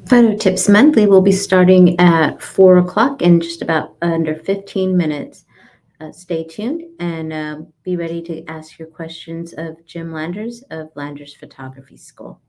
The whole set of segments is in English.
Photo Tips Monthly will be starting at 4 o'clock in just about under 15 minutes. Stay tuned and be ready to ask your questions of Jim Landers of Landers Photography School.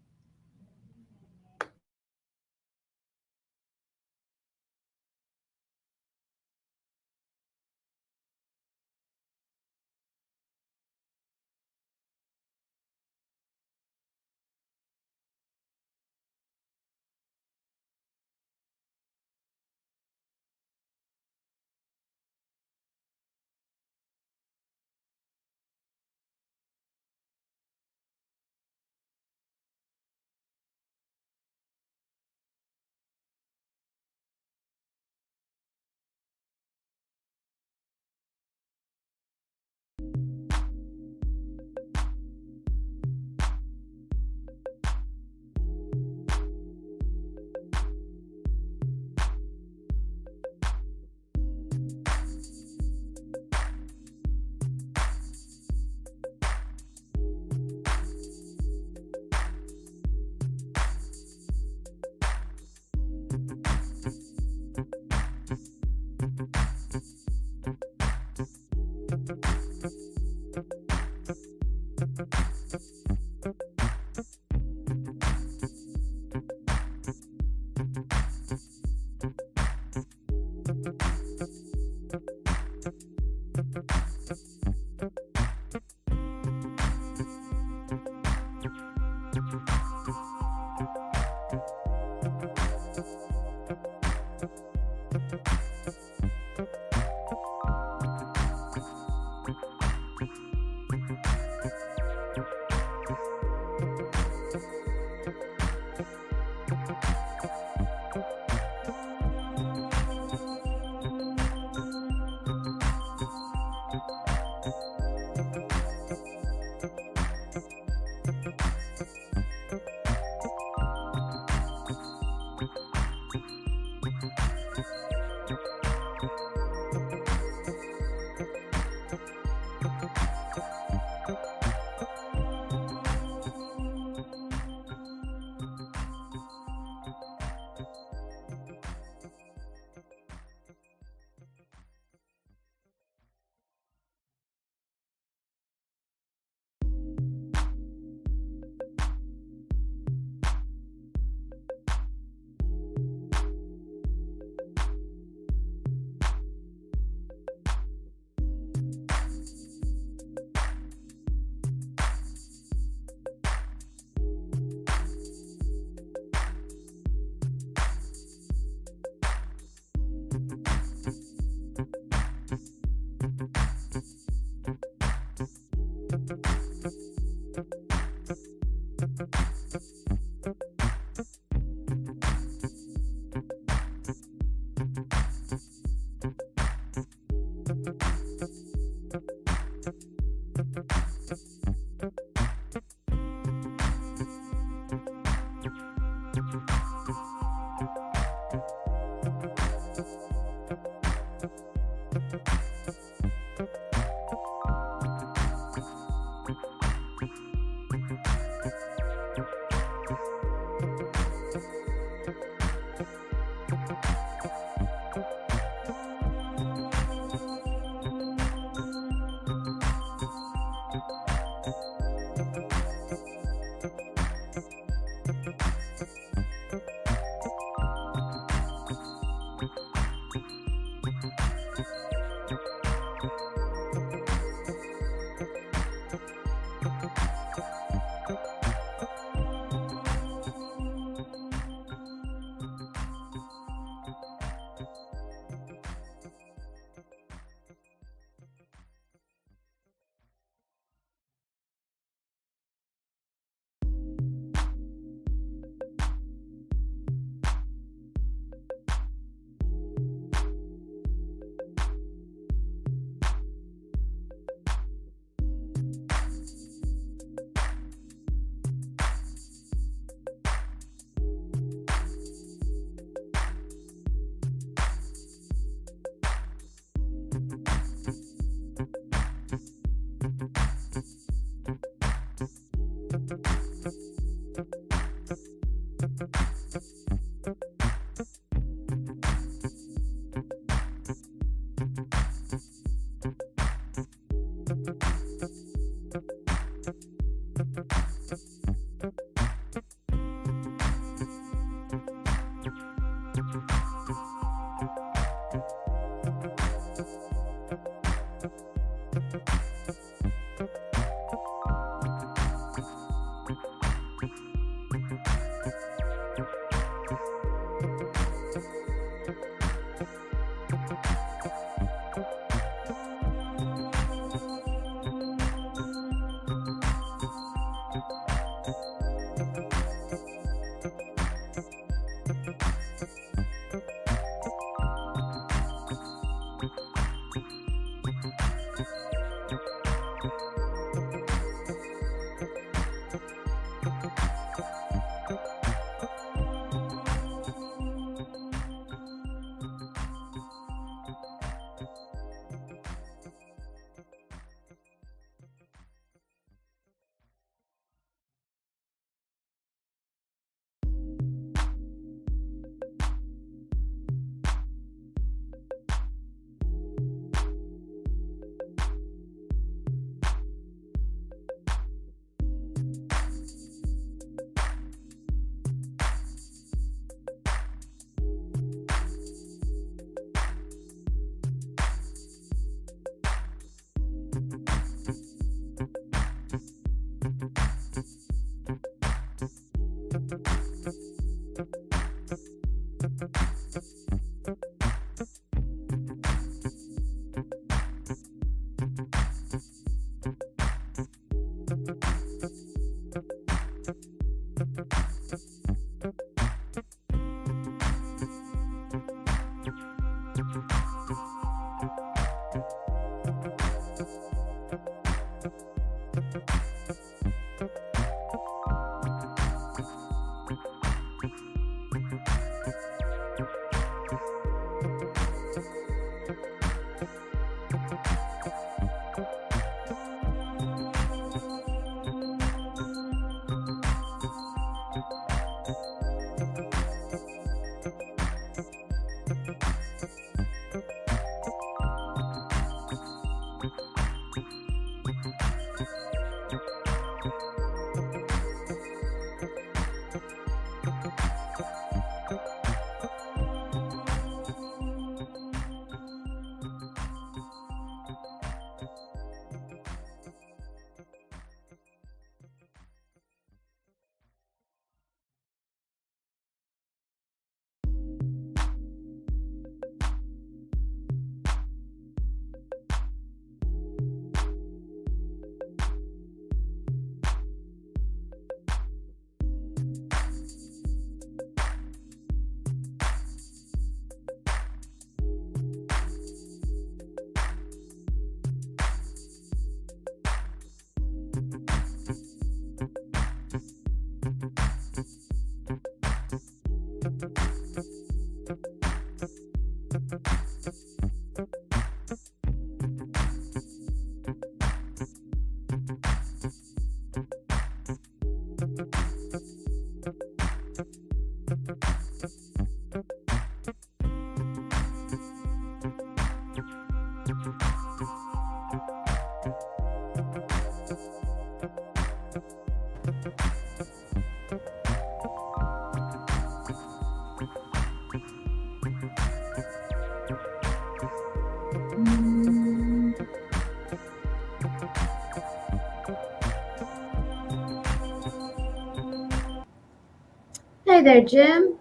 Hey there, Jim.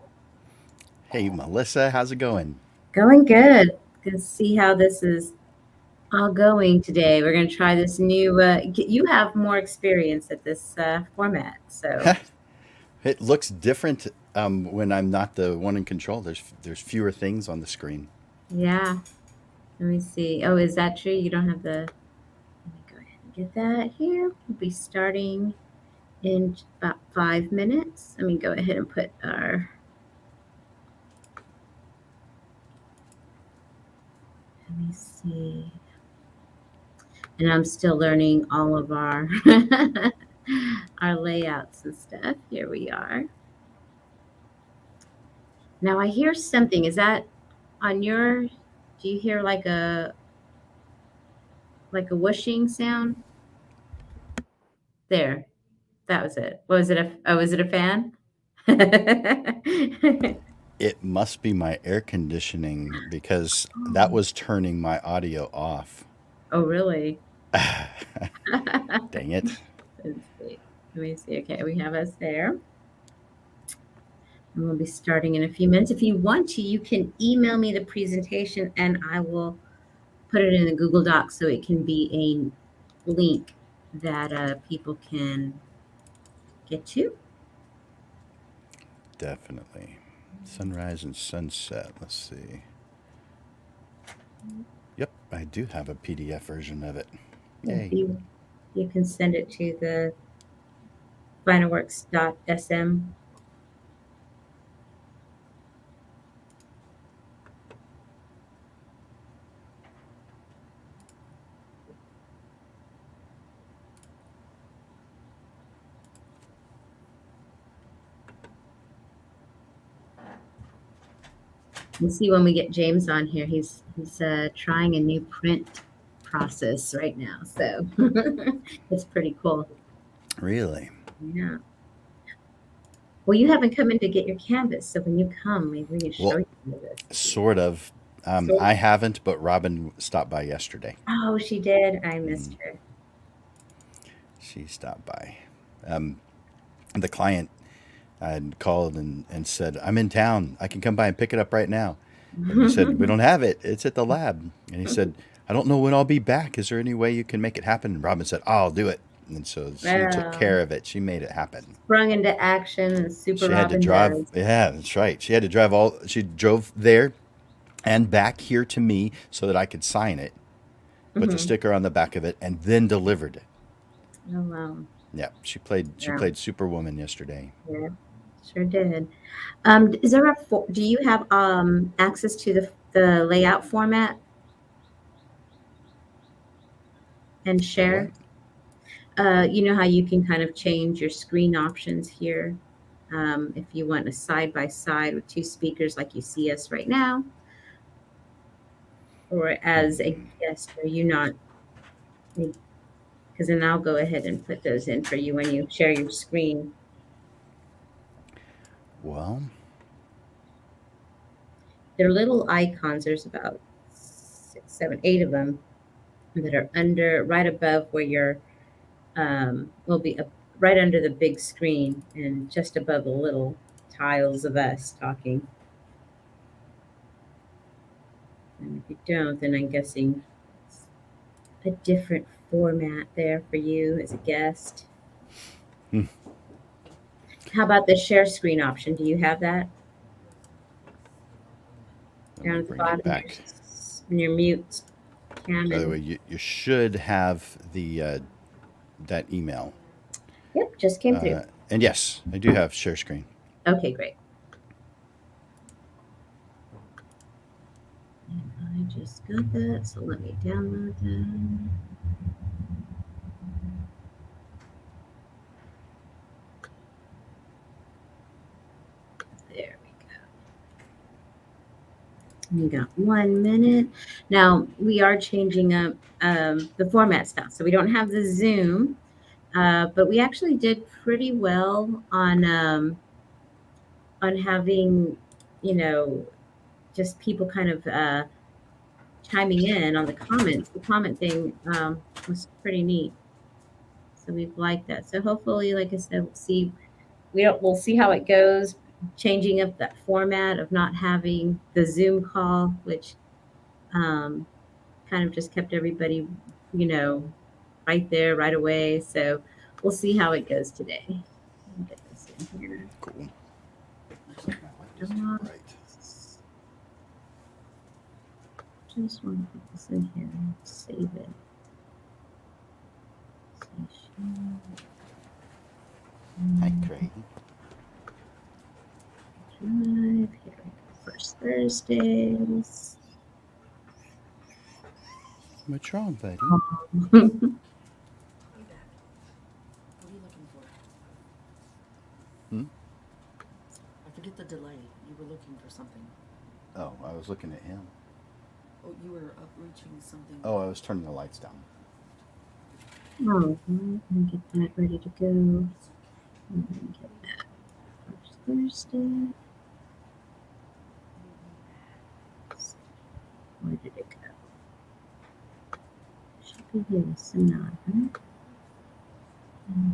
Hey, Melissa, how's it going? Going good. Good to see how this is all going today. We're going to try this new. You have more experience at this format, so It looks different when I'm not the one in control. There's fewer things on the screen. yeah. Let me see. Oh, is that true? You don't have the. Let me go ahead and get that here. We'll be starting in about 5 minutes. Let me go ahead and put our. Let me see. And I'm still learning all of our our layouts and stuff. Here we are. Now I hear something. Is that on your? Do you hear like a whooshing sound? There. That was it. Was it a? Oh, was it a fan? It must be my air conditioning because that was turning my audio off. Oh, really? Dang it. Let's see. Let me see. Okay, we have us there. And we'll be starting in a few minutes. If you want to, you can email me the presentation and I will put it in the Google Doc so it can be a link that people can get to. Definitely. Sunrise and sunset. Let's see. Yep, I do have a PDF version of it. Yay. You can send it to the FinerWorks.sm. You see when we get James on here, he's trying a new print process right now, so it's pretty cool. Really? Yeah. Well, you haven't come in to get your canvas, so when you come, maybe we can show you this. Sort of. I haven't, but Robin stopped by yesterday. Oh, she did. I missed her. She stopped by. The client had called and said, I'm in town. I can come by and pick it up right now. And we said, we don't have it. It's at the lab. And he said, I don't know when I'll be back. Is there any way you can make it happen? And Robin said, I'll do it. And so she took care of it. She made it happen. Sprung into action and super She had to Robin drive. does. Yeah, that's right. She had to drive she drove there and back here to me so that I could sign it, put the sticker on the back of it, and then delivered it. Oh, wow. Yeah, she played Superwoman yesterday. Yeah, sure did. Is there do you have access to the layout format and share? You know how you can kind of change your screen options here. If you want a side by side with two speakers like you see us right now, or as a guest, are you not? Because then I'll go ahead and put those in for you when you share your screen. Well, they're little icons. There's about 6, 7, 8 of them that are right above where your will be right under the big screen and just above the little tiles of us talking. And if you don't, then I'm guessing it's a different format there for you as a guest. How about the share screen option? Do you have that? Down at the bottom, back. In your mute cam. By the way, you should have the that email. Yep, just came through. And yes, I do have share screen. Okay, great. I just got that, so let me download that. There we go. We got 1 minute. Now we are changing up the format stuff, so we don't have the Zoom, but we actually did pretty well on having, just people kind of chiming in on the comments. The comment thing was pretty neat, so we've liked that. So hopefully, like I said, we'll see how it goes, changing up that format of not having the Zoom call, which kind of just kept everybody, right there, right away. So we'll see how it goes today. Let me get this in here. Cool. Just want to put this in here and save it. Hi, Craig. Here we go. First Thursdays. What's wrong, buddy? What are you looking for? I forget the delay. You were looking for something. Oh, I was looking at him. Oh, you were reaching something. Oh, I was turning the lights down. Oh, let me get that ready to go. Let me get that first Thursday. Where did it go? Should be here. Seminar.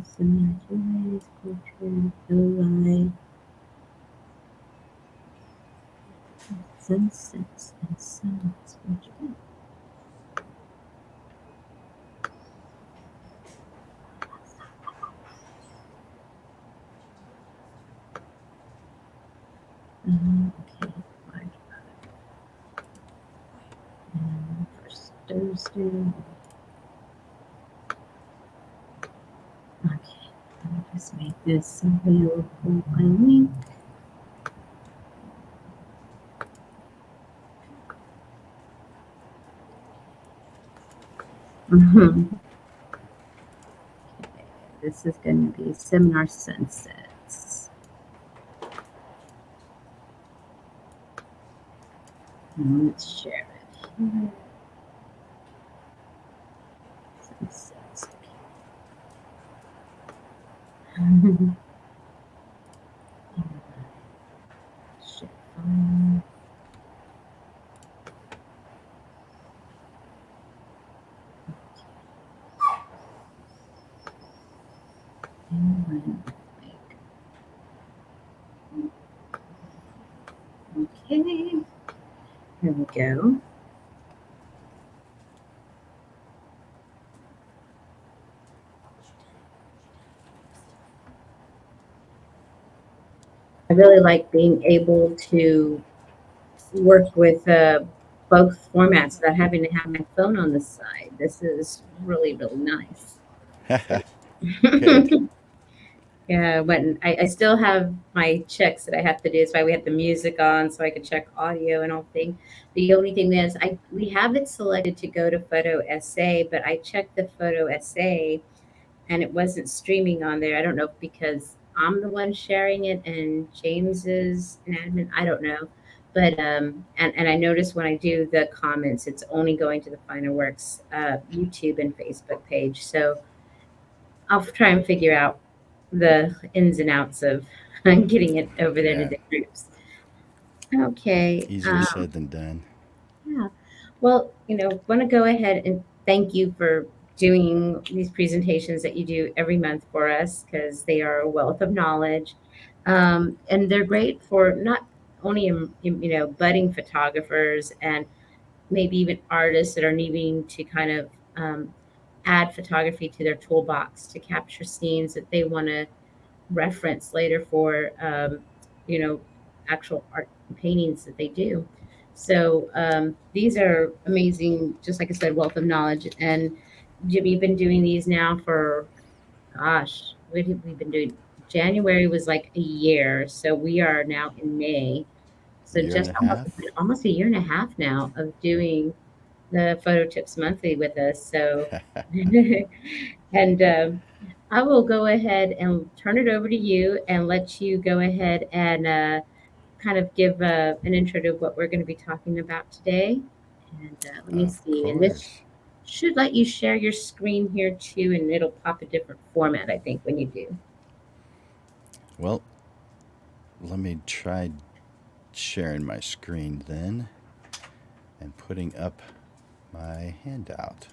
Seminar 2 ways, portrait, low light, sunsets, and suns. Where'd you go? Okay, March 5. And first Thursday. Okay, let me just make this available by link. Okay, this is going to be Seminar Sunsets. And let's share it here. Sunsets. Okay. Share file. Okay, here we go. I really like being able to work with both formats without having to have my phone on the side. This is really, really nice. Good. Yeah, when I still have my checks that I have to do. That's why we have the music on so I can check audio and all thing. The only thing is we have it selected to go to photo essay, but I checked the photo essay and it wasn't streaming on there. I don't know if because I'm the one sharing it and James is an admin. I don't know. But and I noticed when I do the comments, it's only going to the FinerWorks YouTube and Facebook page. So I'll try and figure out the ins and outs of getting it over there to Yeah. the groups. Okay. Easier said than done. Yeah. Well, want to go ahead and thank you for doing these presentations that you do every month for us because they are a wealth of knowledge. And they're great for not only, budding photographers and maybe even artists that are needing to kind of add photography to their toolbox to capture scenes that they want to reference later for you know actual art paintings that they do. So these are amazing, just like I said, wealth of knowledge. And Jim, you've been doing these now for, gosh, what have we been doing? January was like a year, so we are now in May. So Year and just a half. almost a year and a half now of doing the photo tips monthly with us. So and I will go ahead and turn it over to you and let you go ahead and kind of give an intro to what we're going to be talking about today. And let me Of see. And this course. should let you share your screen here too, and it'll pop a different format, I think, when you do. Well, let me try sharing my screen then and putting up my handout.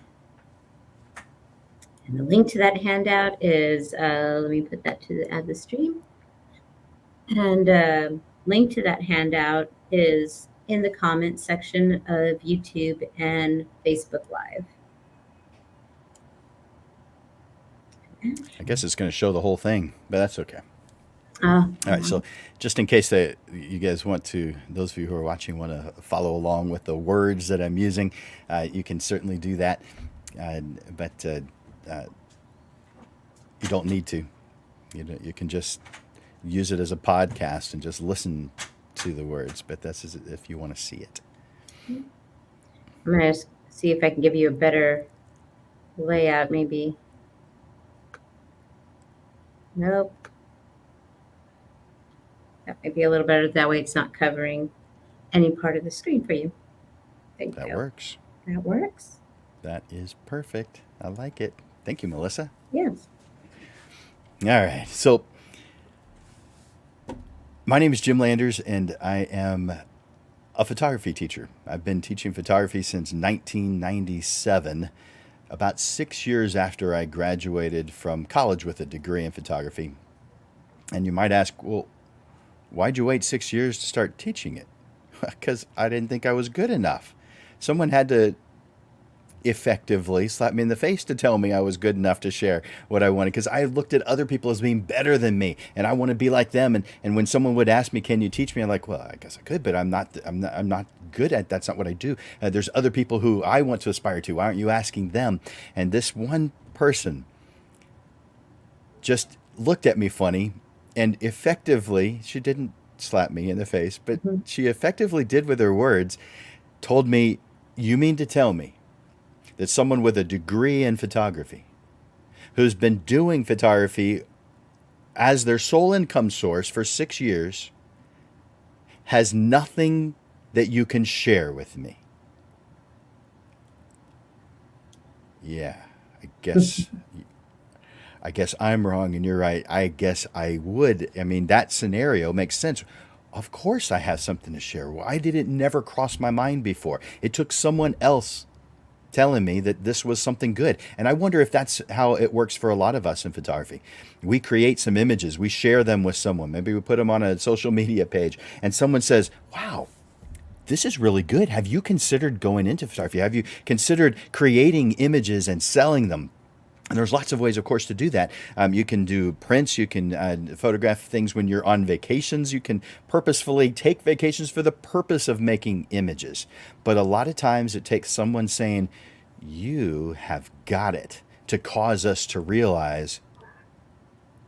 And the link to that handout is, let me put that to add the stream. And link to that handout is in the comment section of YouTube and Facebook Live. I guess it's going to show the whole thing, but that's okay. Uh, All right, so just in case that you guys want to, those of you who are watching want to follow along with the words that I'm using, you can certainly do that. But you don't need to. You can just use it as a podcast and just listen to the words. But that's if you want to see it. I'm going to see if I can give you a better layout, maybe. Nope. That might be a little better. That way it's not covering any part of the screen for you. There you That go. works. That works? That is perfect. I like it. Thank you, Melissa. Yes. All right. So my name is Jim Landers, and I am A photography teacher. I've been teaching photography since 1997, about 6 years after I graduated from college with a degree in photography. And you might ask, well, why'd you wait 6 years to start teaching it? Because I didn't think I was good enough. Someone had to effectively slap me in the face to tell me I was good enough to share what I wanted, because I looked at other people as being better than me and I want to be like them. And when someone would ask me, can you teach me? I'm like, well, I guess I could, but I'm not good at, that's not what I do. There's other people who I want to aspire to. Why aren't you asking them? And this one person just looked at me funny and effectively, she didn't slap me in the face, but she effectively did with her words, told me, you mean to tell me that someone with a degree in photography, who's been doing photography as their sole income source for 6 years, has nothing that you can share with me? Yeah, I guess I'm wrong and you're right. I guess I would. I mean, that scenario makes sense. Of course I have something to share. Why did it never cross my mind before? It took someone else telling me that this was something good. And I wonder if that's how it works for a lot of us in photography. We create some images, we share them with someone. Maybe we put them on a social media page and someone says, wow, this is really good. Have you considered going into photography? Have you considered creating images and selling them? And there's lots of ways, of course, to do that. You can do prints. You can photograph things when you're on vacations. You can purposefully take vacations for the purpose of making images. But a lot of times it takes someone saying, you have got it, to cause us to realize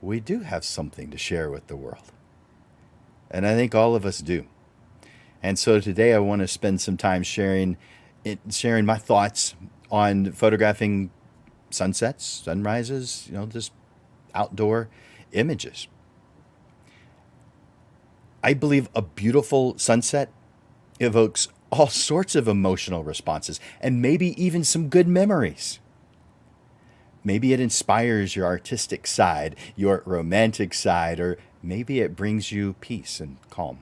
we do have something to share with the world. And I think all of us do. And so today I want to spend some time sharing my thoughts on photographing sunsets, sunrises, just outdoor images. I believe a beautiful sunset evokes all sorts of emotional responses and maybe even some good memories. Maybe it inspires your artistic side, your romantic side, or maybe it brings you peace and calm.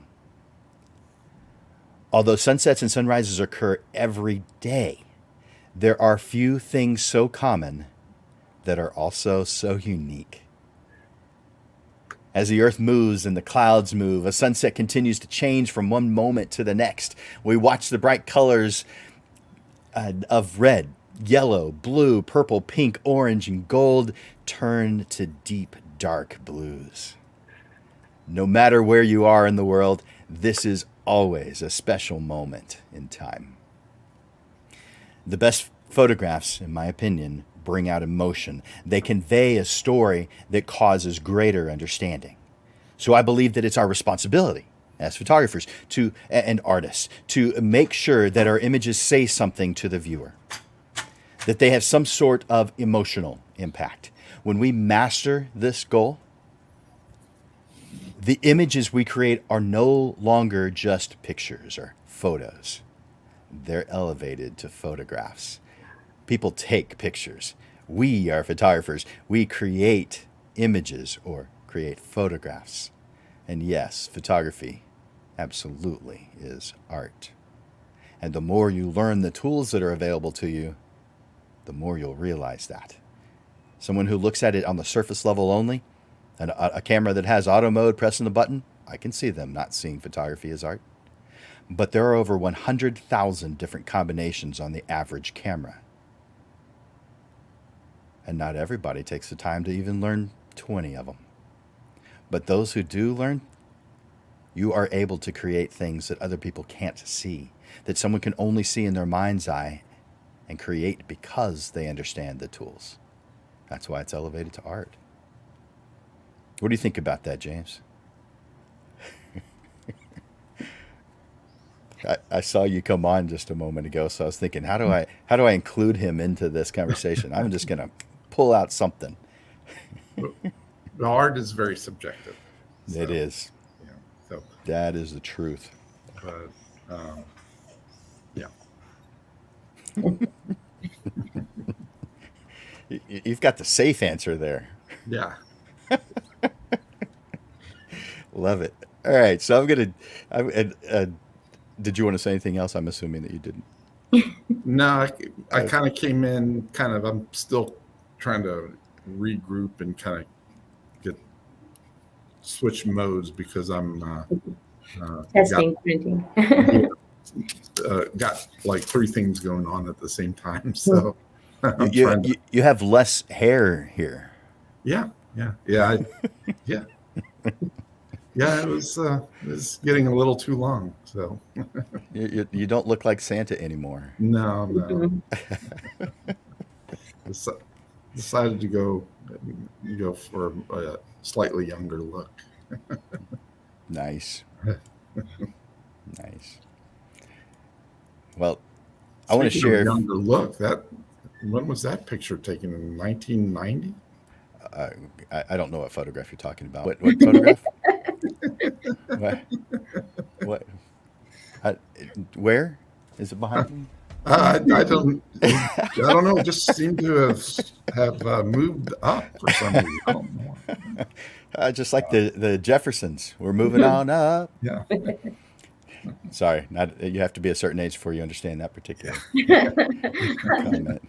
Although sunsets and sunrises occur every day, there are few things so common that are also so unique. As the earth moves and the clouds move, a sunset continues to change from one moment to the next. We watch the bright colors of red, yellow, blue, purple, pink, orange, and gold turn to deep, dark blues. No matter where you are in the world, this is always a special moment in time. The best photographs, in my opinion, bring out emotion. They convey a story that causes greater understanding. So I believe that it's our responsibility as photographers and artists to make sure that our images say something to the viewer, that they have some sort of emotional impact. When we master this goal, the images we create are no longer just pictures or photos. They're elevated to photographs. People take pictures. We are photographers. We create images or create photographs. And yes, photography absolutely is art. And the more you learn the tools that are available to you, the more you'll realize that. Someone who looks at it on the surface level only, and a camera that has auto mode, pressing the button, I can see them not seeing photography as art. But there are over 100,000 different combinations on the average camera. And not everybody takes the time to even learn 20 of them. But those who do learn, you are able to create things that other people can't see, that someone can only see in their mind's eye and create because they understand the tools. That's why it's elevated to art. What do you think about that, James? I saw you come on just a moment ago, so I was thinking, how do I include him into this conversation? I'm just going to pull out something. The art is very subjective. So, it is. So that is the truth. But yeah. You've got the safe answer there. Yeah. Love it. All right, so I'm Did you want to say anything else? I'm assuming that you didn't. No, I kind of came in I'm still trying to regroup and kind of get switch modes because I'm Testing, printing. got like 3 things going on at the same time. So I'm You, trying to, you have less hair here. yeah. Yeah. It was getting a little too long. So You don't look like Santa anymore. no. Decided to go for a slightly younger look. Nice. Nice. Well, I want to Speaking of share. younger look. When was that picture taken, in 1990? I don't know what photograph you're talking about. What photograph? What? I, where is it behind me? I don't know. It just seemed to have moved up for some reason. I don't know. Just like the Jeffersons. We're moving on up. Yeah. Sorry, not you have to be a certain age before you understand that particular comment.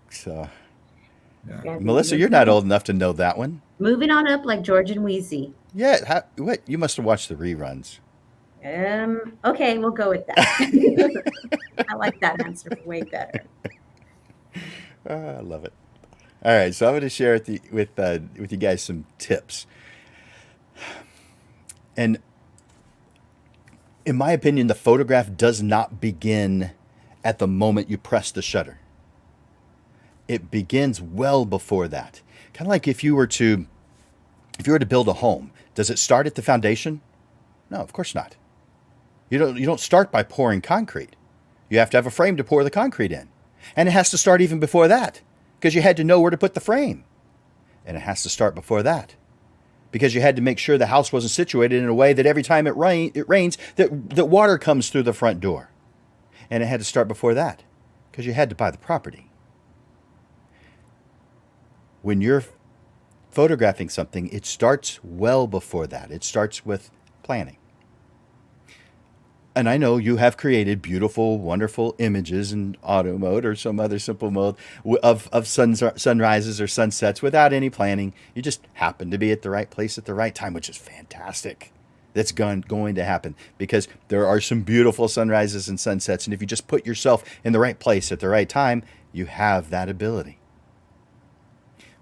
So, Yeah. Melissa, you're not old enough to know that one. Moving on up like George and Wheezy. Yeah, what? You must have watched the reruns. Okay, we'll go with that. I like that answer way better. I love it. All right, so I'm going to share with you guys some tips. And in my opinion, the photograph does not begin at the moment you press the shutter. It begins well before that. Kind of like if you were to build a home, does it start at the foundation? No, of course not. You don't start by pouring concrete. You have to have a frame to pour the concrete in. And it has to start even before that, because you had to know where to put the frame. And it has to start before that, because you had to make sure the house wasn't situated in a way that every time it rains, that water comes through the front door. And it had to start before that, because you had to buy the property. When you're photographing something, it starts well before that. It starts with planning. And I know you have created beautiful, wonderful images in auto mode or some other simple mode of sunrises or sunsets without any planning. You just happen to be at the right place at the right time, which is fantastic. That's going to happen because there are some beautiful sunrises and sunsets. And if you just put yourself in the right place at the right time, you have that ability.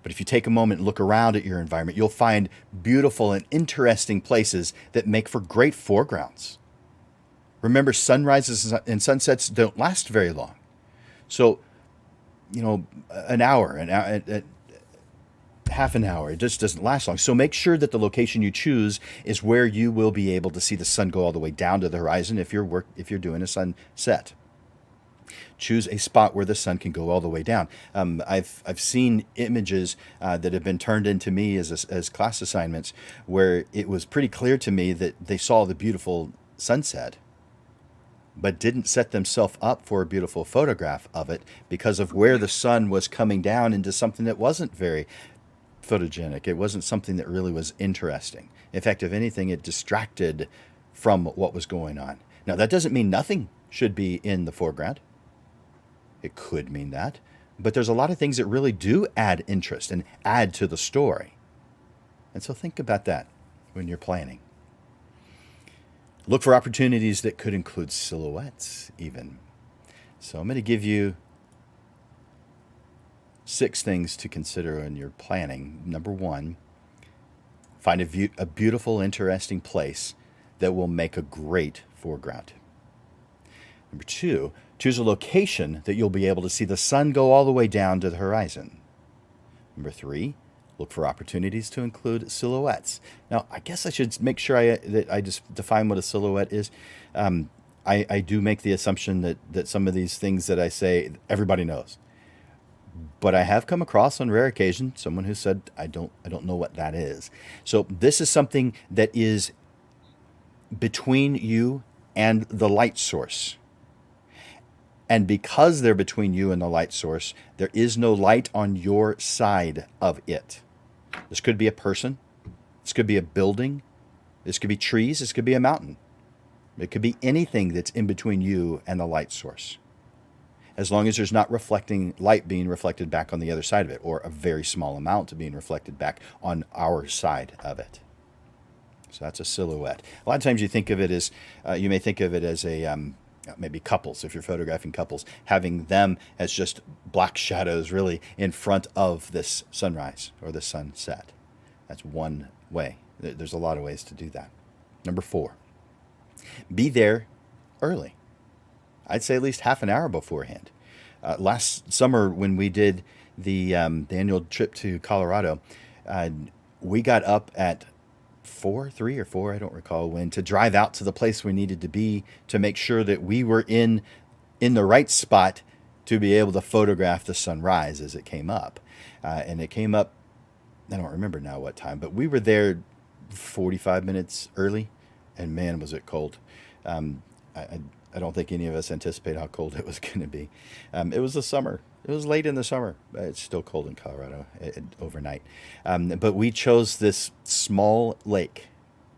But if you take a moment and look around at your environment, you'll find beautiful and interesting places that make for great foregrounds. Remember, sunrises and sunsets don't last very long. So, an hour, half an hour, it just doesn't last long. So make sure that the location you choose is where you will be able to see the sun go all the way down to the horizon if you're doing a sunset. Choose a spot where the sun can go all the way down. I've seen images that have been turned into me as class assignments where it was pretty clear to me that they saw the beautiful sunset, but didn't set themselves up for a beautiful photograph of it because of where the sun was coming down into something that wasn't very photogenic. It wasn't something that really was interesting. In fact, if anything, it distracted from what was going on. Now, that doesn't mean nothing should be in the foreground. It could mean that, but there's a lot of things that really do add interest and add to the story. And so think about that when you're planning. Look for opportunities that could include silhouettes even. So I'm going to give you 6 things to consider when you're planning. Number 1, find a beautiful, interesting place that will make a great foreground. Number 2, choose a location that you'll be able to see the sun go all the way down to the horizon. Number 3, look for opportunities to include silhouettes. Now, I guess I should make sure that I just define what a silhouette is. I do make the assumption that some of these things that I say, everybody knows. But I have come across on rare occasion someone who said, I don't know what that is. So this is something that is between you and the light source. And because they're between you and the light source, there is no light on your side of it. This could be a person. This could be a building. This could be trees. This could be a mountain. It could be anything that's in between you and the light source, as long as there's not reflecting light being reflected back on the other side of it, or a very small amount being reflected back on our side of it. So that's a silhouette. A lot of times you think of it as, you may think of it as a, maybe couples, if you're photographing couples, having them as just black shadows really in front of this sunrise or the sunset. That's one way. There's a lot of ways to do that. Number 4, be there early. I'd say at least half an hour beforehand. Last summer when we did the annual trip to Colorado, we got up at 3 or 4, I don't recall when, to drive out to the place we needed to be to make sure that we were in the right spot to be able to photograph the sunrise as it came up. And it came up, I don't remember now what time, but we were there 45 minutes early, and man, was it cold. I don't think any of us anticipated how cold it was going to be. It was the summer. It was late in the summer. It's still cold in Colorado overnight. But we chose this small lake,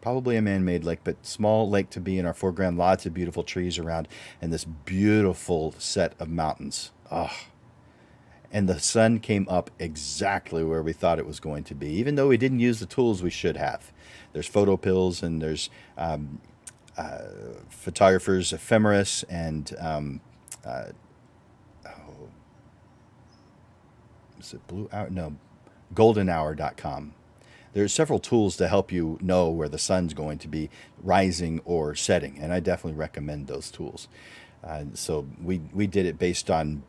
probably a man-made lake, but small lake to be in our foreground. Lots of beautiful trees around and this beautiful set of mountains. Oh. And the sun came up exactly where we thought it was going to be, even though we didn't use the tools we should have. There's photo pills and there's photographer's ephemeris and is it Blue Hour? No, goldenhour.com. There's several tools to help you know where the sun's going to be rising or setting, and I definitely recommend those tools. So we did it based on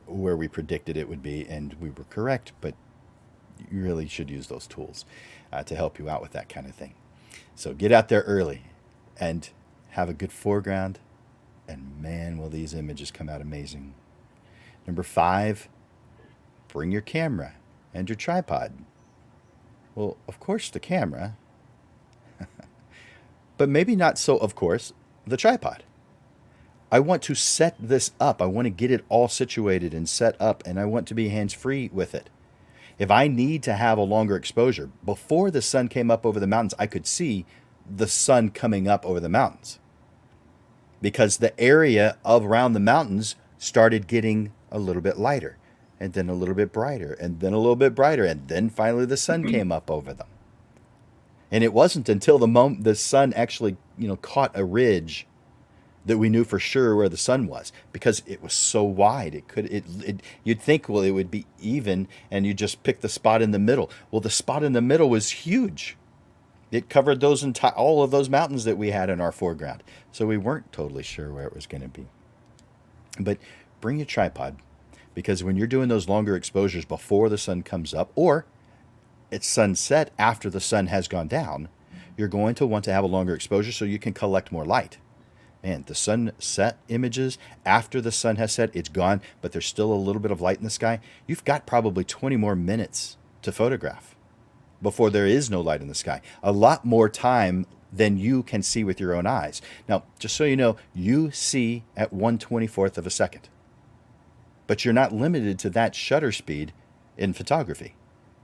where we predicted it would be, and we were correct, but you really should use those tools to help you out with that kind of thing. So get out there early and have a good foreground, and man, will these images come out amazing. Number 5, bring your camera and your tripod. Well, of course the camera, but maybe not so, of course, the tripod. I want to set this up. I want to get it all situated and set up, and I want to be hands-free with it. If I need to have a longer exposure, before the sun came up over the mountains, I could see the sun coming up over the mountains because the area around the mountains started getting a little bit lighter, and then a little bit brighter, and then a little bit brighter, and then finally the sun came up over them. And it wasn't until the moment the sun actually, caught a ridge that we knew for sure where the sun was, because it was so wide. You'd think, well, it would be even, and you just pick the spot in the middle. Well, the spot in the middle was huge. It covered all of those mountains that we had in our foreground. So we weren't totally sure where it was going to be. But bring your tripod, because when you're doing those longer exposures before the sun comes up, or it's sunset after the sun has gone down, you're going to want to have a longer exposure so you can collect more light. Man, the sunset images, after the sun has set, it's gone, but there's still a little bit of light in the sky. You've got probably 20 more minutes to photograph before there is no light in the sky. A lot more time than you can see with your own eyes. Now, just so you know, you see at 1/24th of a second. But you're not limited to that shutter speed in photography.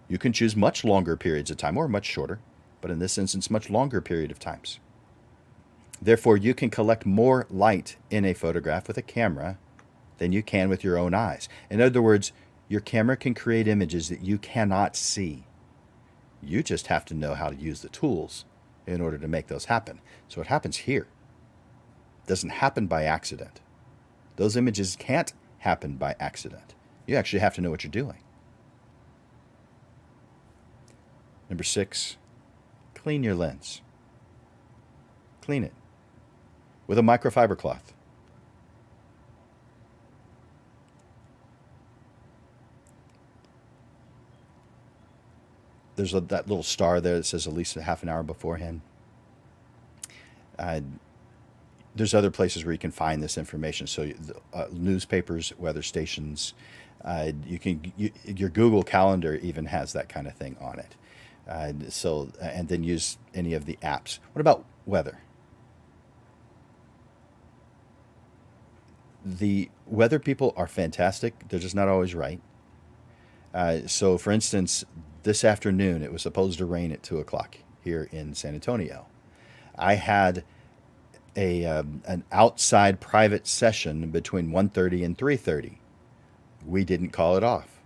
You can choose much longer periods of time, or much shorter, but in this instance, much longer period of times. Therefore, you can collect more light in a photograph with a camera than you can with your own eyes. In other words, your camera can create images that you cannot see. You just have to know how to use the tools in order to make those happen. So it happens here. It doesn't happen by accident. Those images can't happen by accident. You actually have to know what you're doing. Number 6, clean your lens. Clean it with a microfiber cloth. There's that little star there that says at least a half an hour beforehand. There's other places where you can find this information. So newspapers, weather stations, your Google Calendar even has that kind of thing on it. And then use any of the apps. What about weather? The weather people are fantastic. They're just not always right. So for instance, this afternoon, it was supposed to rain at 2 o'clock here in San Antonio. I had an outside private session between 1:30 and 3:30. We didn't call it off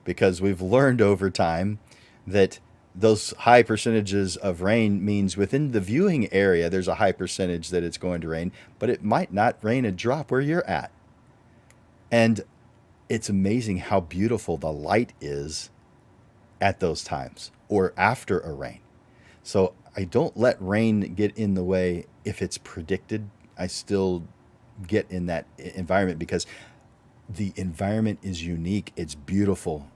because we've learned over time that those high percentages of rain means within the viewing area there's a high percentage that it's going to rain, but it might not rain a drop where you're at. And it's amazing how beautiful the light is at those times or after a rain. So I don't let rain get in the way if it's predicted. I still get in that environment because the environment is unique. It's beautiful,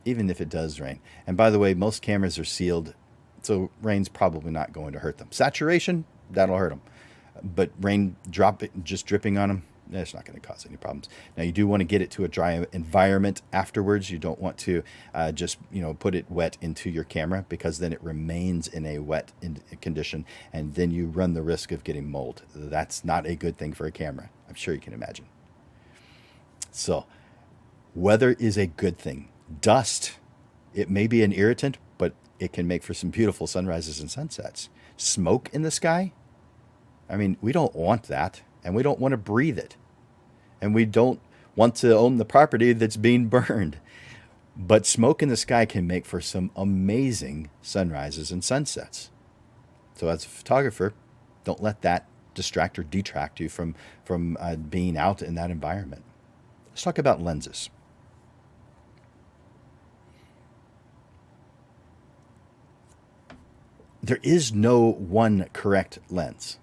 even if it does rain. And by the way, most cameras are sealed, so rain's probably not going to hurt them. Saturation, that'll hurt them. But rain just dripping on them, that's not going to cause any problems. Now, you do want to get it to a dry environment afterwards. You don't want to just put it wet into your camera, because then it remains in a wet condition, and then you run the risk of getting mold. That's not a good thing for a camera. I'm sure you can imagine. So weather is a good thing. Dust, it may be an irritant, but it can make for some beautiful sunrises and sunsets. Smoke in the sky, I mean, we don't want that, and we don't want to breathe it. And we don't want to own the property that's being burned. But smoke in the sky can make for some amazing sunrises and sunsets. So as a photographer, don't let that distract or detract you from being out in that environment. Let's talk about lenses. There is no one correct lens.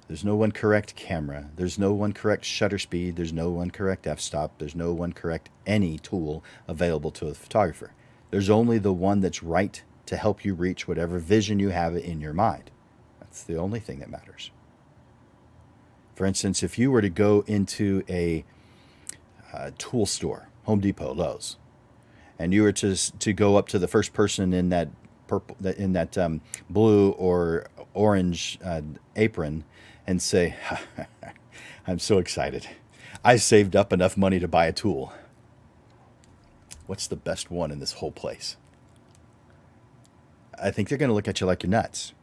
There's no one correct camera. There's no one correct shutter speed. There's no one correct f-stop. There's no one correct any tool available to a photographer. There's only the one that's right to help you reach whatever vision you have in your mind. That's the only thing that matters. For instance, if you were to go into a tool store, Home Depot, Lowe's, and you were to go up to the first person in that blue or orange apron and say, I'm so excited. I saved up enough money to buy a tool. What's the best one in this whole place? I think they're going to look at you like you're nuts.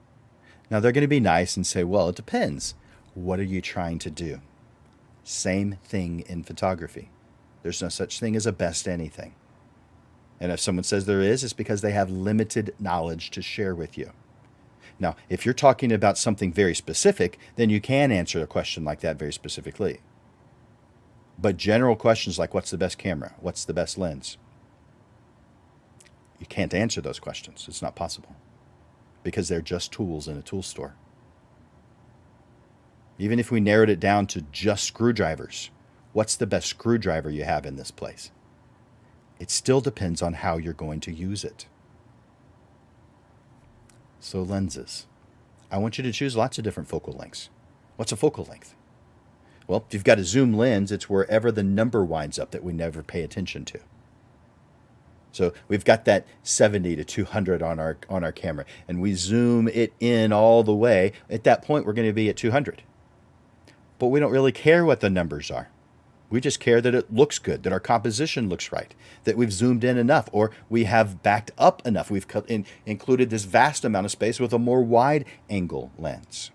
Now, they're going to be nice and say, well, it depends. What are you trying to do? Same thing in photography. There's no such thing as a best anything. And if someone says there is, it's because they have limited knowledge to share with you. Now, if you're talking about something very specific, then you can answer a question like that very specifically. But general questions like, what's the best camera? What's the best lens? You can't answer those questions. It's not possible, because they're just tools in a tool store. Even if we narrowed it down to just screwdrivers, what's the best screwdriver you have in this place? It still depends on how you're going to use it. So lenses. I want you to choose lots of different focal lengths. What's a focal length? Well, if you've got a zoom lens, it's wherever the number winds up that we never pay attention to. So we've got that 70 to 200 on our camera, and we zoom it in all the way. At that point, we're going to be at 200. But we don't really care what the numbers are. We just care that it looks good, that our composition looks right, that we've zoomed in enough, or we have backed up enough. We've included this vast amount of space with a more wide angle lens.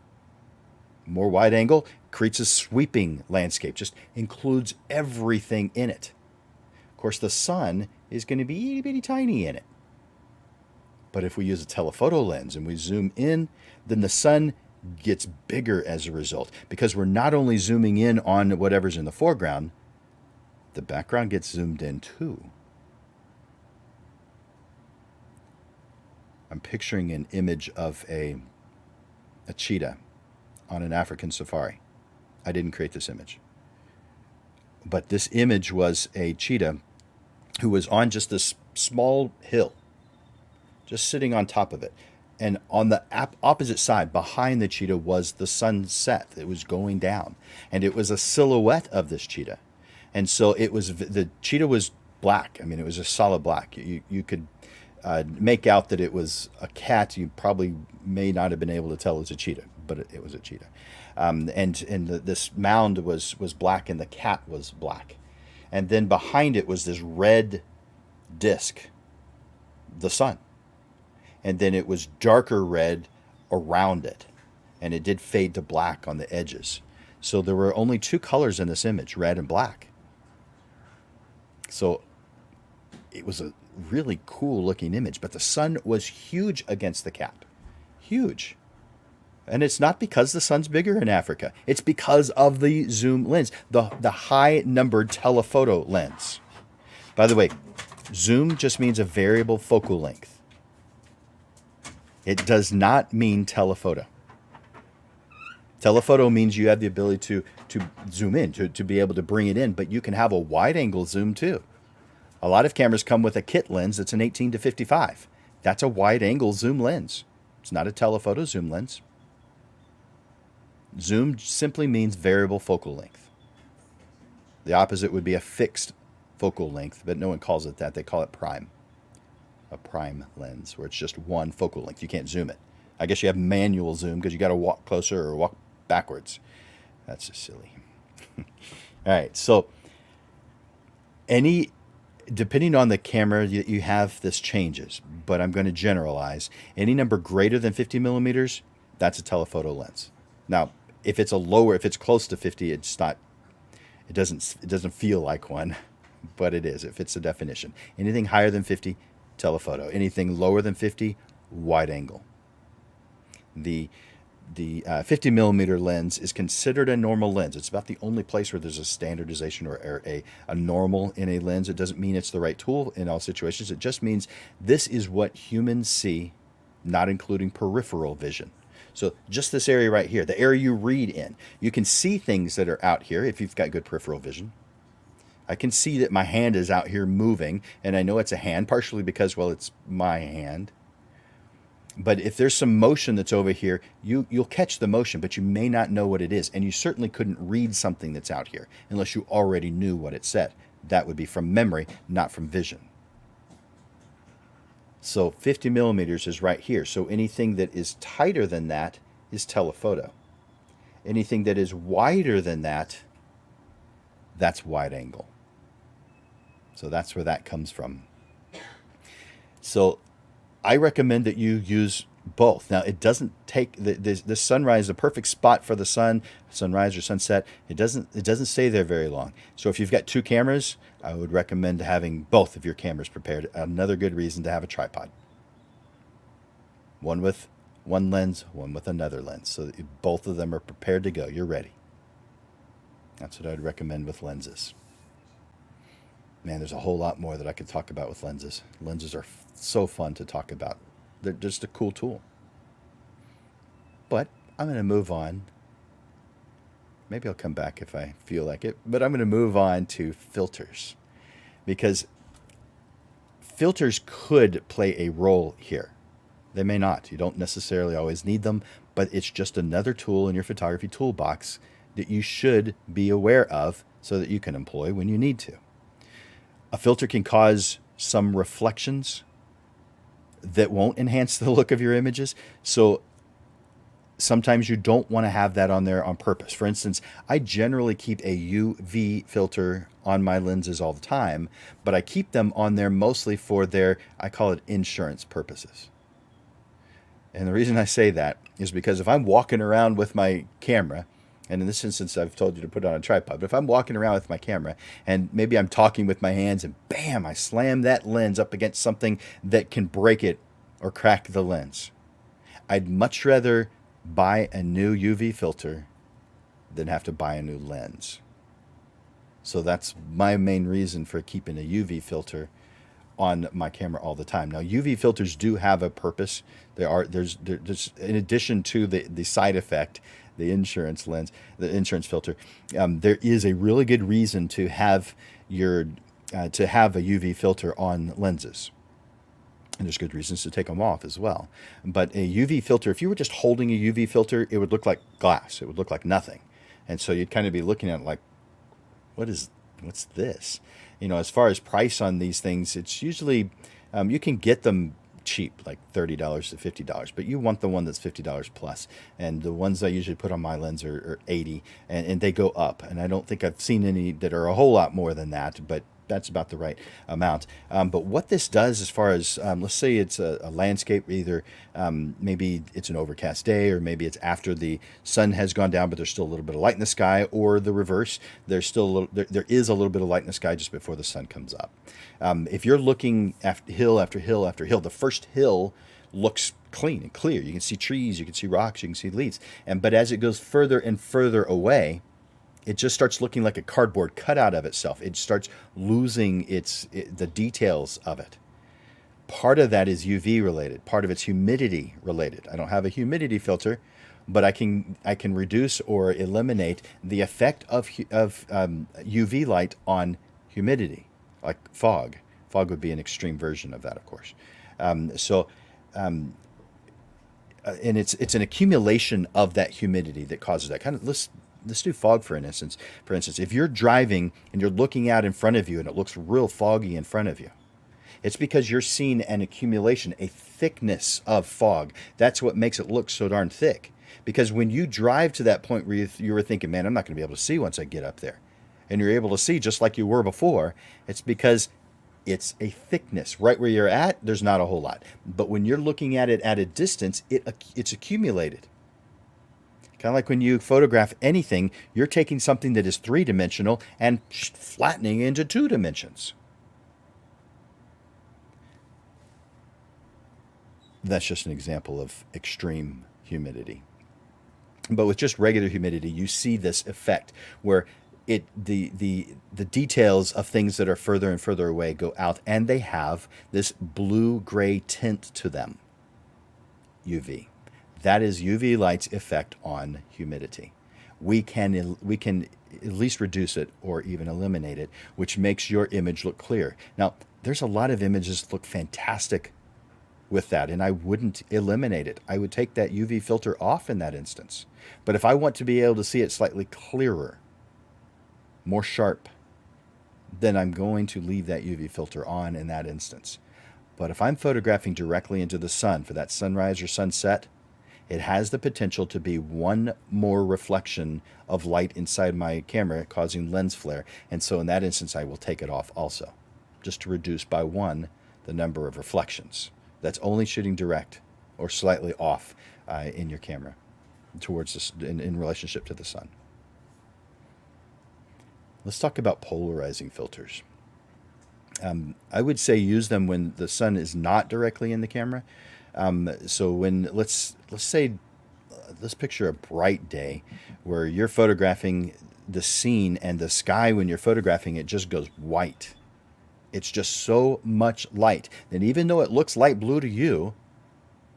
More wide angle creates a sweeping landscape, just includes everything in it. Of course, the sun is going to be itty bitty tiny in it. But if we use a telephoto lens and we zoom in, then the sun gets bigger as a result, because we're not only zooming in on whatever's in the foreground, the background gets zoomed in too. I'm picturing an image of a cheetah on an African safari. I didn't create this image, but this image was a cheetah who was on just this small hill, just sitting on top of it. And on the opposite side, behind the cheetah, was the sunset. It was going down. And it was a silhouette of this cheetah. And so the cheetah was black. I mean, it was a solid black. You could make out that it was a cat. You probably may not have been able to tell it was a cheetah, but it was a cheetah. This mound was black, and the cat was black. And then behind it was this red disc, the sun. And then it was darker red around it, and it did fade to black on the edges. So there were only two colors in this image, red and black. So it was a really cool looking image, but the sun was huge against the cap. Huge. And it's not because the sun's bigger in Africa. It's because of the zoom lens, the high numbered telephoto lens. By the way, zoom just means a variable focal length. It does not mean telephoto. Telephoto means you have the ability to zoom in, to be able to bring it in, but you can have a wide angle zoom too. A lot of cameras come with a kit lens that's an 18 to 55. That's a wide angle zoom lens. It's not a telephoto zoom lens. Zoom simply means variable focal length. The opposite would be a fixed focal length, but no one calls it that. They call it prime. A prime lens, where it's just one focal length. You can't zoom it. I guess you have manual zoom because you got to walk closer or walk backwards. That's just silly. All right, so depending on the camera you have, this changes, but I'm going to generalize. Any number greater than 50 millimeters, that's a telephoto lens. Now, if it's close to 50, it doesn't feel like one, but it is. It fits the definition. Anything higher than 50, telephoto. Anything lower than 50, wide angle. The 50 millimeter lens is considered a normal lens. It's about the only place where there's a standardization or a normal in a lens. It doesn't mean it's the right tool in all situations. It just means this is what humans see, not including peripheral vision. So just this area right here, the area you read in, you can see things that are out here if you've got good peripheral vision. I can see that my hand is out here moving, and I know it's a hand, partially because, well, it's my hand. But if there's some motion that's over here, you'll catch the motion, but you may not know what it is. And you certainly couldn't read something that's out here unless you already knew what it said. That would be from memory, not from vision. So 50 millimeters is right here. So anything that is tighter than that is telephoto. Anything that is wider than that, that's wide angle. So that's where that comes from. So I recommend that you use both. Now, it doesn't take the sunrise, the perfect spot for the sunrise or sunset. It doesn't stay there very long. So if you've got two cameras, I would recommend having both of your cameras prepared. Another good reason to have a tripod. One with one lens, one with another lens, so that both of them are prepared to go. You're ready. That's what I'd recommend with lenses. Man, there's a whole lot more that I could talk about with lenses. Lenses are so fun to talk about. They're just a cool tool. But I'm going to move on. Maybe I'll come back if I feel like it. But I'm going to move on to filters. Because filters could play a role here. They may not. You don't necessarily always need them. But it's just another tool in your photography toolbox that you should be aware of so that you can employ when you need to. A filter can cause some reflections that won't enhance the look of your images. So sometimes you don't want to have that on there on purpose. For instance, I generally keep a UV filter on my lenses all the time, but I keep them on there mostly for I call it insurance purposes. And the reason I say that is because if I'm walking around with my camera, and in this instance, I've told you to put it on a tripod. But if I'm walking around with my camera and maybe I'm talking with my hands and bam, I slam that lens up against something that can break it or crack the lens, I'd much rather buy a new UV filter than have to buy a new lens. So that's my main reason for keeping a UV filter on my camera all the time. Now, UV filters do have a purpose. There's in addition to the side effect, the insurance filter, there is a really good reason to have a UV filter on lenses. And there's good reasons to take them off as well. But a UV filter, if you were just holding a UV filter, it would look like glass. It would look like nothing. And so you'd kind of be looking at it like, what's this? You know, as far as price on these things, it's usually, you can get them cheap, like $30 to $50, but you want the one that's $50 plus. And the ones I usually put on my lens are $80, and they go up. And I don't think I've seen any that are a whole lot more than that, but that's about the right amount. But what this does, as far as let's say it's a landscape, either maybe it's an overcast day, or maybe it's after the sun has gone down, but there's still a little bit of light in the sky, or the reverse. There's still a little, there is a little bit of light in the sky just before the sun comes up. If you're looking after hill after hill after hill, the first hill looks clean and clear. You can see trees, you can see rocks, you can see leaves. But as it goes further and further away, it just starts looking like a cardboard cutout of itself. It starts losing the details of it. Part of that is UV related. Part of it's humidity related. I don't have a humidity filter, but I can reduce or eliminate the effect of UV light on humidity, like fog. Fog would be an extreme version of that, of course. And it's an accumulation of that humidity that causes that. Kind of, let's do fog for instance. For instance, if you're driving and you're looking out in front of you and it looks real foggy in front of you, it's because you're seeing an accumulation, a thickness of fog. That's what makes it look so darn thick. Because when you drive to that point where you were thinking, man, I'm not going to be able to see once I get up there, and you're able to see just like you were before, it's because it's a thickness. Right where you're at, there's not a whole lot. But when you're looking at it at a distance, it's accumulated. Kind of like when you photograph anything, you're taking something that is three-dimensional and flattening into 2 dimensions. That's just an example of extreme humidity. But with just regular humidity, you see this effect where the details of things that are further and further away go out, and they have this blue-gray tint to them. UV. That is UV light's effect on humidity. We can at least reduce it or even eliminate it, which makes your image look clear. Now, there's a lot of images that look fantastic with that, and I wouldn't eliminate it. I would take that UV filter off in that instance. But if I want to be able to see it slightly clearer, more sharp, then I'm going to leave that UV filter on in that instance. But if I'm photographing directly into the sun for that sunrise or sunset, it has the potential to be one more reflection of light inside my camera, causing lens flare. And so in that instance, I will take it off also, just to reduce by 1 the number of reflections. That's only shooting direct or slightly off in your camera towards this, in relationship to the sun. Let's talk about polarizing filters. I would say use them when the sun is not directly in the camera. So when let's picture a bright day where you're photographing the scene, and the sky when you're photographing it just goes white. It's just so much light that even though it looks light blue to you,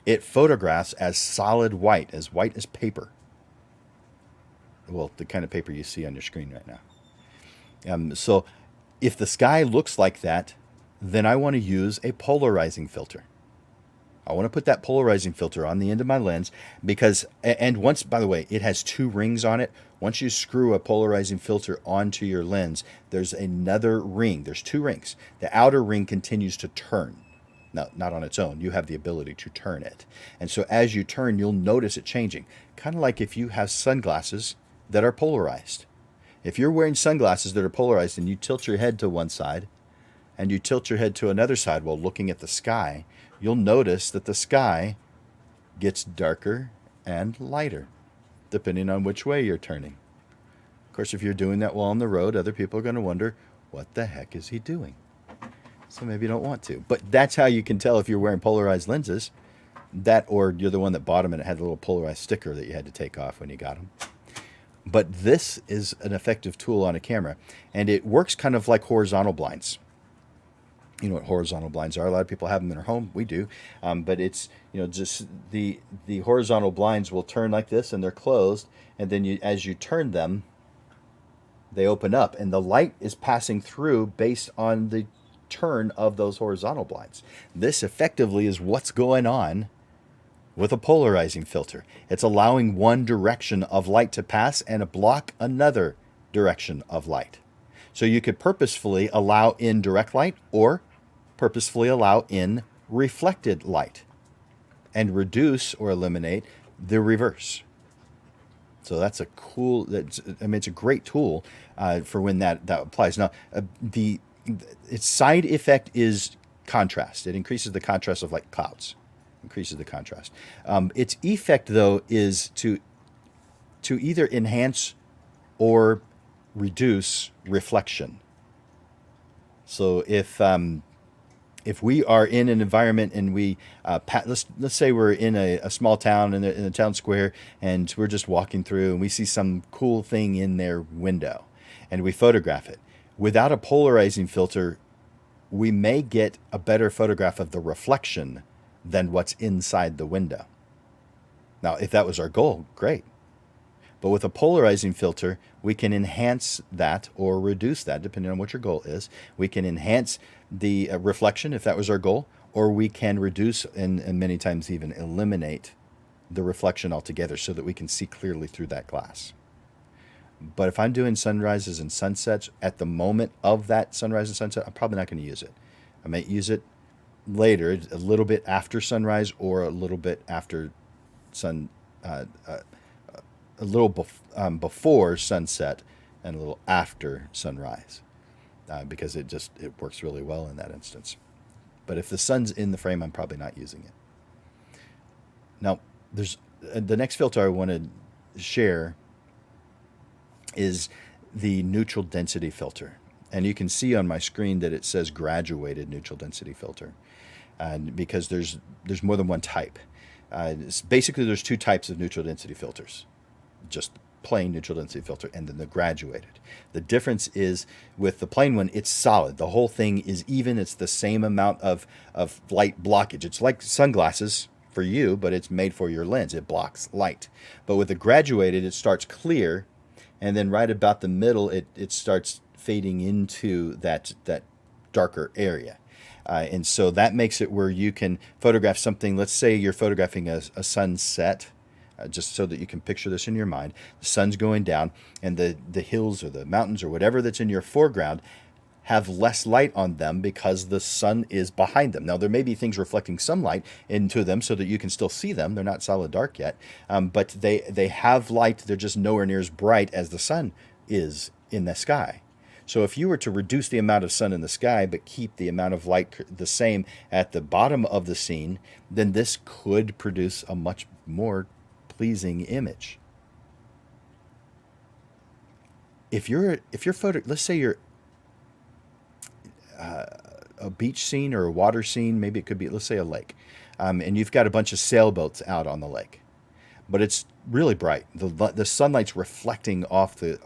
it photographs as solid white as paper. Well, the kind of paper you see on your screen right now. So if the sky looks like that, then I want to use a polarizing filter. I want to put that polarizing filter on the end of my lens because, and once, by the way, it has 2 rings on it. Once you screw a polarizing filter onto your lens, there's another ring. There's 2 rings. The outer ring continues to turn. Now, not on its own. You have the ability to turn it. And so as you turn, you'll notice it changing. Kind of like if you have sunglasses that are polarized. If you're wearing sunglasses that are polarized and you tilt your head to one side and you tilt your head to another side while looking at the sky, you'll notice that the sky gets darker and lighter, depending on which way you're turning. Of course, if you're doing that while on the road, other people are going to wonder, what the heck is he doing? So maybe you don't want to. But that's how you can tell if you're wearing polarized lenses, that or you're the one that bought them and it had a little polarized sticker that you had to take off when you got them. But this is an effective tool on a camera, and it works kind of like horizontal blinds. You know what horizontal blinds are. A lot of people have them in their home. We do. But it's, just the horizontal blinds will turn like this and they're closed. And then as you turn them, they open up and the light is passing through based on the turn of those horizontal blinds. This effectively is what's going on with a polarizing filter. It's allowing one direction of light to pass and block another direction of light. So you could purposefully allow in direct light or purposefully allow in reflected light and reduce or eliminate the reverse. So that's a cool, it's a great tool for when that applies. Now, the its side effect is contrast. It increases the contrast of like clouds, increases the contrast. Its effect though is to either enhance or reduce reflection. So if we are in an environment and we let's say we're in a small town in the town square, and we're just walking through and we see some cool thing in their window, and we photograph it without a polarizing filter, we may get a better photograph of the reflection than what's inside the window. Now, if that was our goal, great. But with a polarizing filter, we can enhance that or reduce that, depending on what your goal is. We can enhance the reflection, if that was our goal, or we can reduce and many times even eliminate the reflection altogether so that we can see clearly through that glass. But if I'm doing sunrises and sunsets at the moment of that sunrise and sunset, I'm probably not going to use it. I might use it later, a little bit after sunrise or a little bit after before sunset and a little after sunrise, because it works really well in that instance. But if the sun's in the frame, I'm probably not using it. Now, there's the next filter I want to share is the neutral density filter. And you can see on my screen that it says graduated neutral density filter, because there's more than one type. Basically, there's two types of neutral density filters. Just plain neutral density filter and then the graduated. The difference is with the plain one, it's solid. The whole thing is even. It's the same amount of light blockage. It's like sunglasses for you, but it's made for your lens. It blocks light. But with the graduated, it starts clear, and then right about the middle, it starts fading into that darker area. And so that makes it where you can photograph something. Let's say you're photographing a sunset, just so that you can picture this in your mind. The sun's going down, and the hills or the mountains or whatever that's in your foreground have less light on them because the sun is behind them. Now, there may be things reflecting some light into them so that you can still see them. They're not solid dark yet, but they have light. They're just nowhere near as bright as the sun is in the sky. So if you were to reduce the amount of sun in the sky but keep the amount of light the same at the bottom of the scene, then this could produce a much more pleasing image. If you're let's say you're a beach scene or a water scene, maybe it could be, let's say, a lake, and you've got a bunch of sailboats out on the lake, but it's really bright. The sunlight's reflecting off the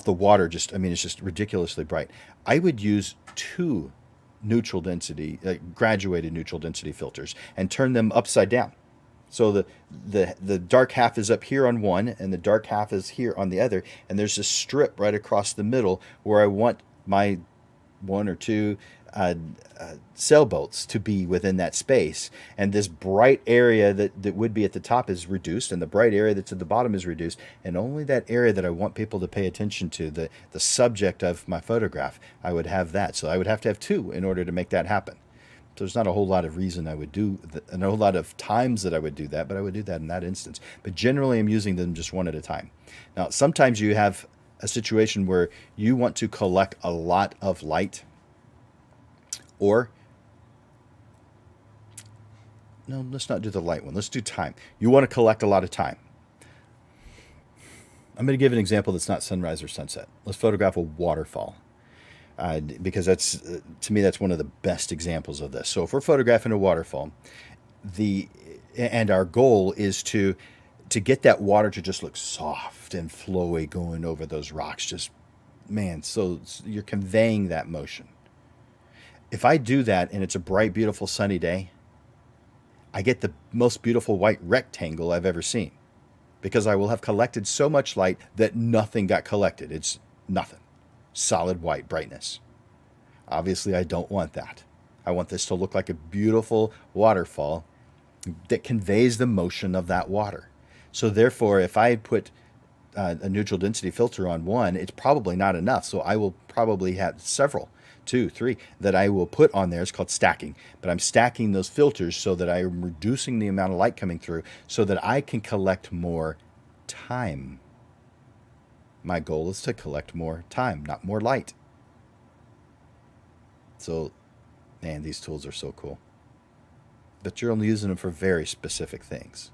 water. It's just ridiculously bright. I would use two neutral density, graduated neutral density filters, and turn them upside down. So the dark half is up here on one, and the dark half is here on the other, and there's a strip right across the middle where I want my one or two sailboats to be within that space. And this bright area that would be at the top is reduced, and the bright area that's at the bottom is reduced, and only that area that I want people to pay attention to, the subject of my photograph, I would have that. So I would have to have two in order to make that happen. So there's not a whole lot of reason I would do that, and a whole lot of times that I would do that, but I would do that in that instance. But generally, I'm using them just one at a time. Now, sometimes you have a situation where you want to collect a lot of light, or no, let's not do the light one. Let's do time. You want to collect a lot of time. I'm going to give an example that's not sunrise or sunset. Let's photograph a waterfall. Because that's, to me, that's one of the best examples of this. So if we're photographing a waterfall, and our goal is to get that water to just look soft and flowy going over those rocks, just, man, so you're conveying that motion. If I do that and it's a bright, beautiful, sunny day, I get the most beautiful white rectangle I've ever seen, because I will have collected so much light that nothing got collected. It's nothing. Solid white brightness. Obviously, I don't want that. I want this to look like a beautiful waterfall that conveys the motion of that water. So therefore, if I put a neutral density filter on one, it's probably not enough. So I will probably have several, 2, 3, that I will put on there. It's called stacking. But I'm stacking those filters so that I am reducing the amount of light coming through so that I can collect more time. My goal is to collect more time, not more light. So, man, these tools are so cool. But you're only using them for very specific things.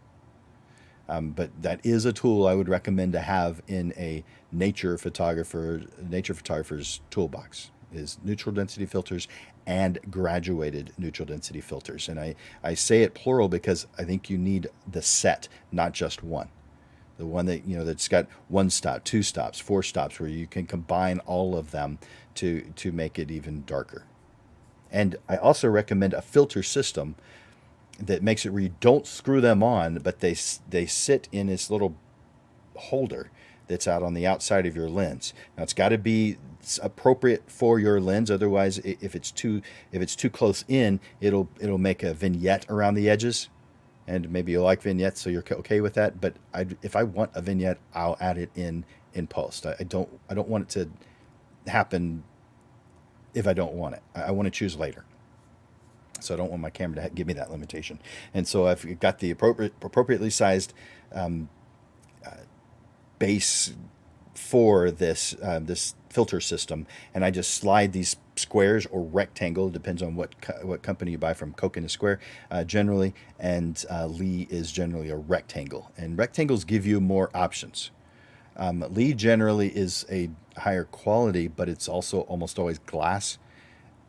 But that is a tool I would recommend to have in a nature photographer's toolbox, is neutral density filters and graduated neutral density filters. And I say it plural because I think you need the set, not just one. The one that, that's got 1 stop, 2 stops, 4 stops, where you can combine all of them to make it even darker. And I also recommend a filter system that makes it where you don't screw them on, but they sit in this little holder that's out on the outside of your lens. Now it's got to be appropriate for your lens. Otherwise, if it's too close in, it'll make a vignette around the edges. And maybe you like vignettes, so you're okay with that. But if I want a vignette, I'll add it in post. I don't want it to happen if I don't want it. I want to choose later. So I don't want my camera to give me that limitation. And so I've got the appropriately sized base for this filter system, and I just slide these squares or rectangle, depends on what company you buy from. Koken is square generally, and Lee is generally a rectangle. And rectangles give you more options. Lee generally is a higher quality, but it's also almost always glass,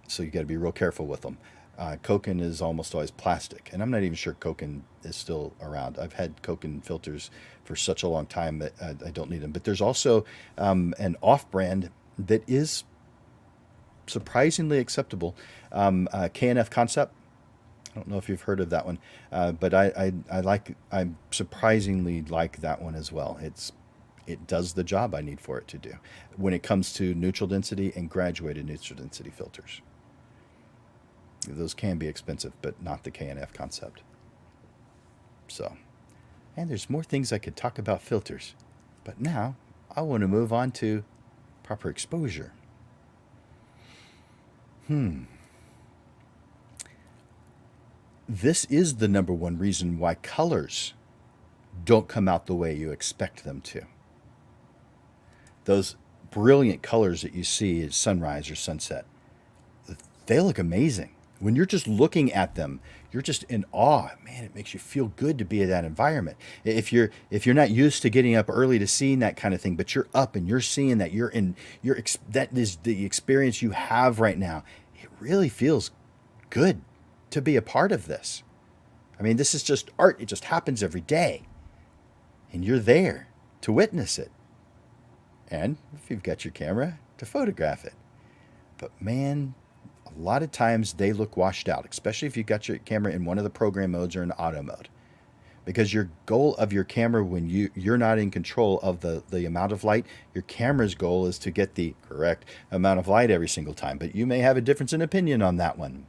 so you got to be real careful with them. Koken is almost always plastic, and I'm not even sure Koken is still around. I've had Koken filters for such a long time that I don't need them. But there's also an off-brand that is surprisingly acceptable, K&F Concept. I don't know if you've heard of that one, but I surprisingly like that one as well. It does the job I need for it to do when it comes to neutral density and graduated neutral density filters. Those can be expensive, but not the K&F Concept. So, and there's more things I could talk about filters, but now I want to move on to proper exposure. This is the number one reason why colors don't come out the way you expect them to. Those brilliant colors that you see at sunrise or sunset, they look amazing. When you're just looking at them, you're just in awe. Man, it makes you feel good to be in that environment. If you're not used to getting up early to seeing that kind of thing, but you're up and you're seeing that, that is the experience you have right now. It really feels good to be a part of this. I mean, this is just art. It just happens every day, and you're there to witness it. And if you've got your camera, to photograph it. But man, a lot of times they look washed out, especially if you've got your camera in one of the program modes or in auto mode. Because your goal of your camera, when you're not in control of the amount of light, your camera's goal is to get the correct amount of light every single time. But you may have a difference in opinion on that one.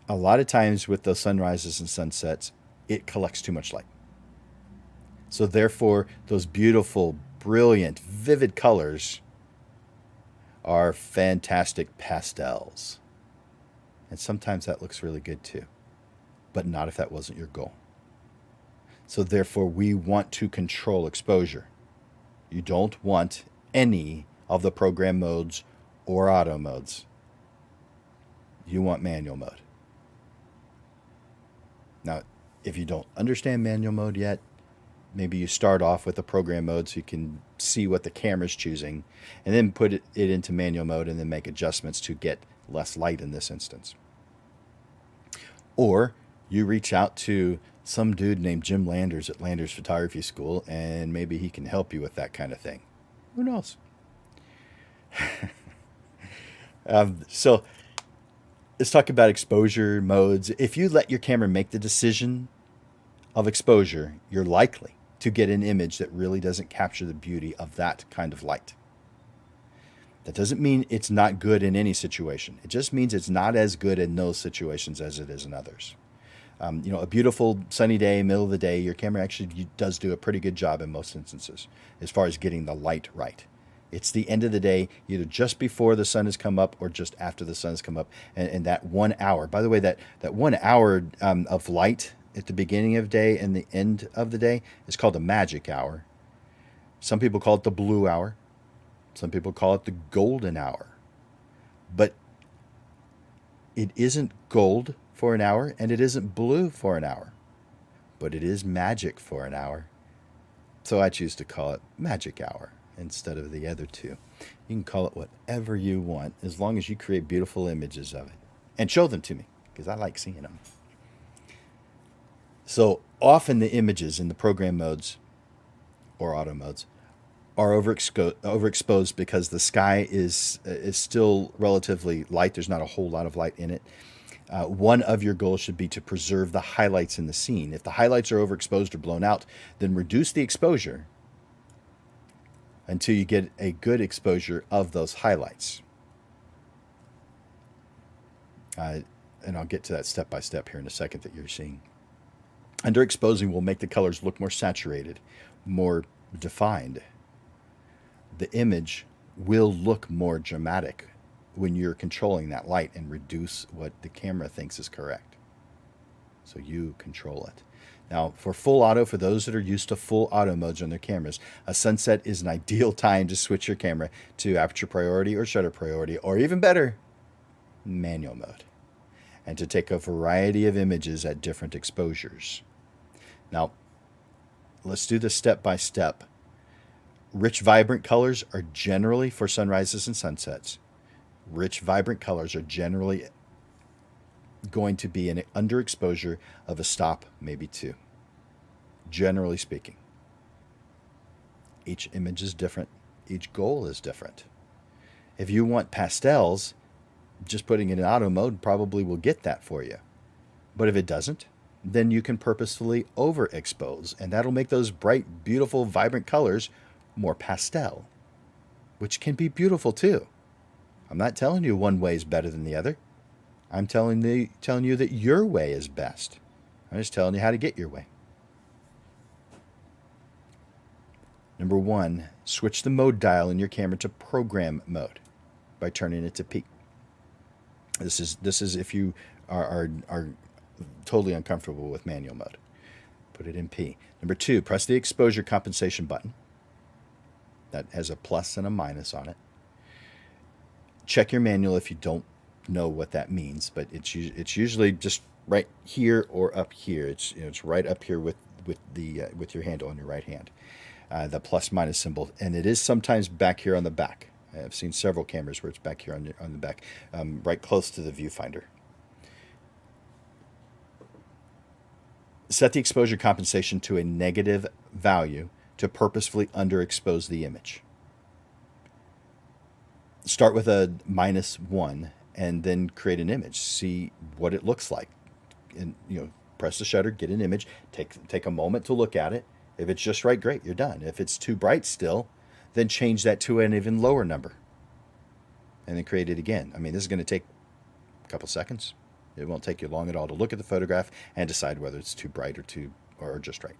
A lot of times with those sunrises and sunsets, it collects too much light. So therefore, those beautiful, brilliant, vivid colors are fantastic pastels. And sometimes that looks really good too, but not if that wasn't your goal. So therefore, we want to control exposure. You don't want any of the program modes or auto modes. You want manual mode. Now, if you don't understand manual mode yet, maybe you start off with the program mode so you can see what the camera's choosing, and then put it into manual mode and then make adjustments to get less light in this instance. Or you reach out to some dude named Jim Landers at Landers Photography School, and maybe he can help you with that kind of thing. Who knows? So let's talk about exposure modes. If you let your camera make the decision of exposure, you're likely to get an image that really doesn't capture the beauty of that kind of light. That doesn't mean it's not good in any situation. It just means it's not as good in those situations as it is in others. A beautiful sunny day, middle of the day, your camera actually does do a pretty good job in most instances as far as getting the light right. It's the end of the day, either just before the sun has come up or just after the sun has come up. And that 1 hour, by the way, that 1 hour of light at the beginning of the day and the end of the day is called the magic hour. Some people call it the blue hour. Some people call it the golden hour. But it isn't gold for an hour, and it isn't blue for an hour. But it is magic for an hour. So I choose to call it Magic Hour instead of the other two. You can call it whatever you want, as long as you create beautiful images of it. And show them to me, because I like seeing them. So often the images in the program modes or auto modes are overexposed because the sky is still relatively light. There's not a whole lot of light in it. One of your goals should be to preserve the highlights in the scene. If the highlights are overexposed or blown out, then reduce the exposure until you get a good exposure of those highlights. And I'll get to that step by step here in a second that you're seeing. Underexposing will make the colors look more saturated, more defined. The image will look more dramatic when you're controlling that light and reduce what the camera thinks is correct. So you control it. Now, for full auto, for those that are used to full auto modes on their cameras, a sunset is an ideal time to switch your camera to aperture priority or shutter priority, or even better, manual mode, and to take a variety of images at different exposures. Now, let's do this step by step. Rich, vibrant colors are generally for sunrises and sunsets. Rich, vibrant colors are generally going to be an underexposure of a stop, maybe two. Generally speaking. Each image is different. Each goal is different. If you want pastels, just putting it in auto mode probably will get that for you. But if it doesn't, then you can purposefully overexpose, and that'll make those bright, beautiful, vibrant colors more pastel, which can be beautiful too. I'm not telling you one way is better than the other. I'm telling you that your way is best. I'm just telling you how to get your way. Number 1, switch the mode dial in your camera to program mode by turning it to P. This is if you are totally uncomfortable with manual mode. Put it in P. Number 2, press the exposure compensation button. That has a plus and a minus on it. Check your manual if you don't know what that means, but it's usually just right here or up here. It's right up here with your handle on your right hand, the plus minus symbol, and it is sometimes back here on the back. I've seen several cameras where it's back here on the back, right close to the viewfinder. Set the exposure compensation to a negative value to purposefully underexpose the image. Start with a -1 and then create an image. See what it looks like. And press the shutter, get an image, take a moment to look at it. If it's just right, great, you're done. If it's too bright still, then change that to an even lower number. And then create it again. I mean, this is going to take a couple seconds. It won't take you long at all to look at the photograph and decide whether it's too bright or just right.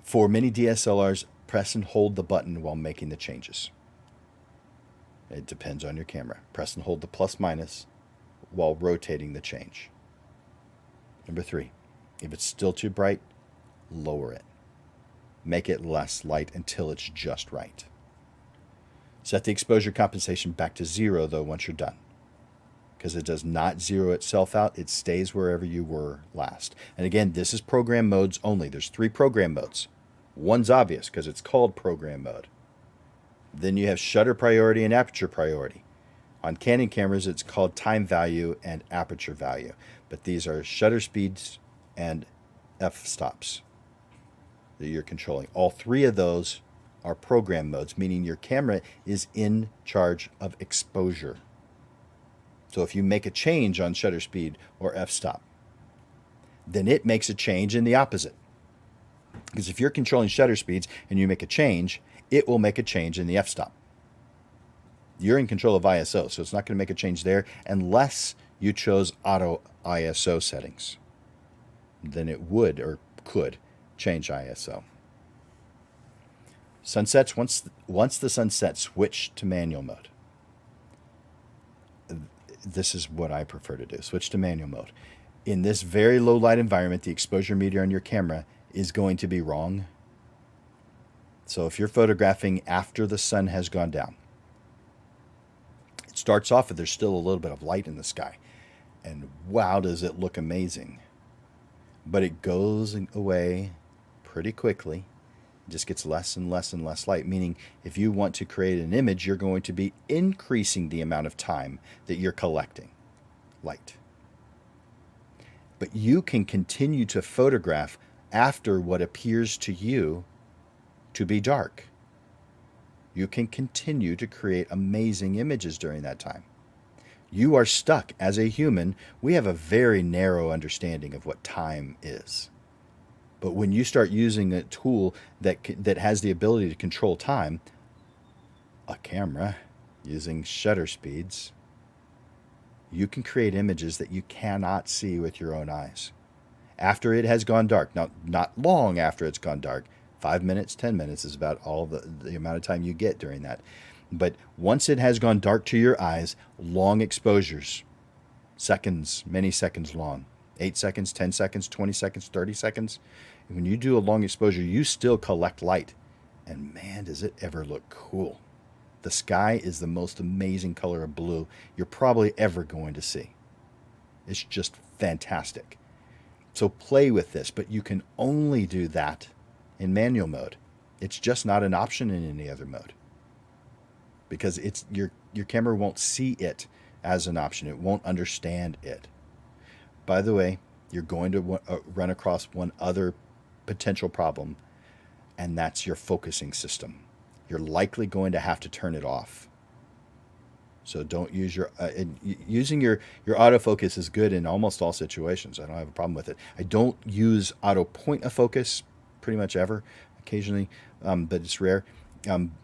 For many DSLRs, press and hold the button while making the changes. It depends on your camera. Press and hold the plus minus while rotating the change. Number 3, if it's still too bright, lower it. Make it less light until it's just right. Set the exposure compensation back to 0, though, once you're done, because it does not zero itself out. It stays wherever you were last. And again, this is program modes only. There's 3 program modes. One's obvious because it's called program mode. Then you have shutter priority and aperture priority. On Canon cameras, it's called time value and aperture value. But these are shutter speeds and f-stops that you're controlling. All 3 of those are program modes, meaning your camera is in charge of exposure. So if you make a change on shutter speed or f-stop, then it makes a change in the opposite. Because if you're controlling shutter speeds and you make a change, it will make a change in the f-stop. You're in control of ISO, so it's not going to make a change there unless you chose auto ISO settings. Then it would or could change ISO. Sunsets, once the sunset, switch to manual mode. This is what I prefer to do, switch to manual mode. In this very low light environment, the exposure meter on your camera is going to be wrong. So if you're photographing after the sun has gone down, it starts off with there's still a little bit of light in the sky. And wow, does it look amazing. But it goes away pretty quickly. It just gets less and less and less light, meaning if you want to create an image, you're going to be increasing the amount of time that you're collecting light. But you can continue to photograph after what appears to you to be dark. You can continue to create amazing images during that time. You are stuck as a human. We have a very narrow understanding of what time is. But when you start using a tool that has the ability to control time, a camera using shutter speeds, you can create images that you cannot see with your own eyes. After it has gone dark, now not long after it's gone dark, 5 minutes, 10 minutes is about all the amount of time you get during that. But once it has gone dark to your eyes, long exposures, seconds, many seconds long, 8 seconds, 10 seconds, 20 seconds, 30 seconds. When you do a long exposure, you still collect light. And man, does it ever look cool. The sky is the most amazing color of blue you're probably ever going to see. It's just fantastic. So play with this, but you can only do that in manual mode. It's just not an option in any other mode. Because it's your camera won't see it as an option. It won't understand it. By the way, you're going to run across one other potential problem, and that's your focusing system. You're likely going to have to turn it off. So don't use using your autofocus is good in almost all situations. I don't have a problem with it. I don't use auto point of focus pretty much ever, occasionally, but it's rare.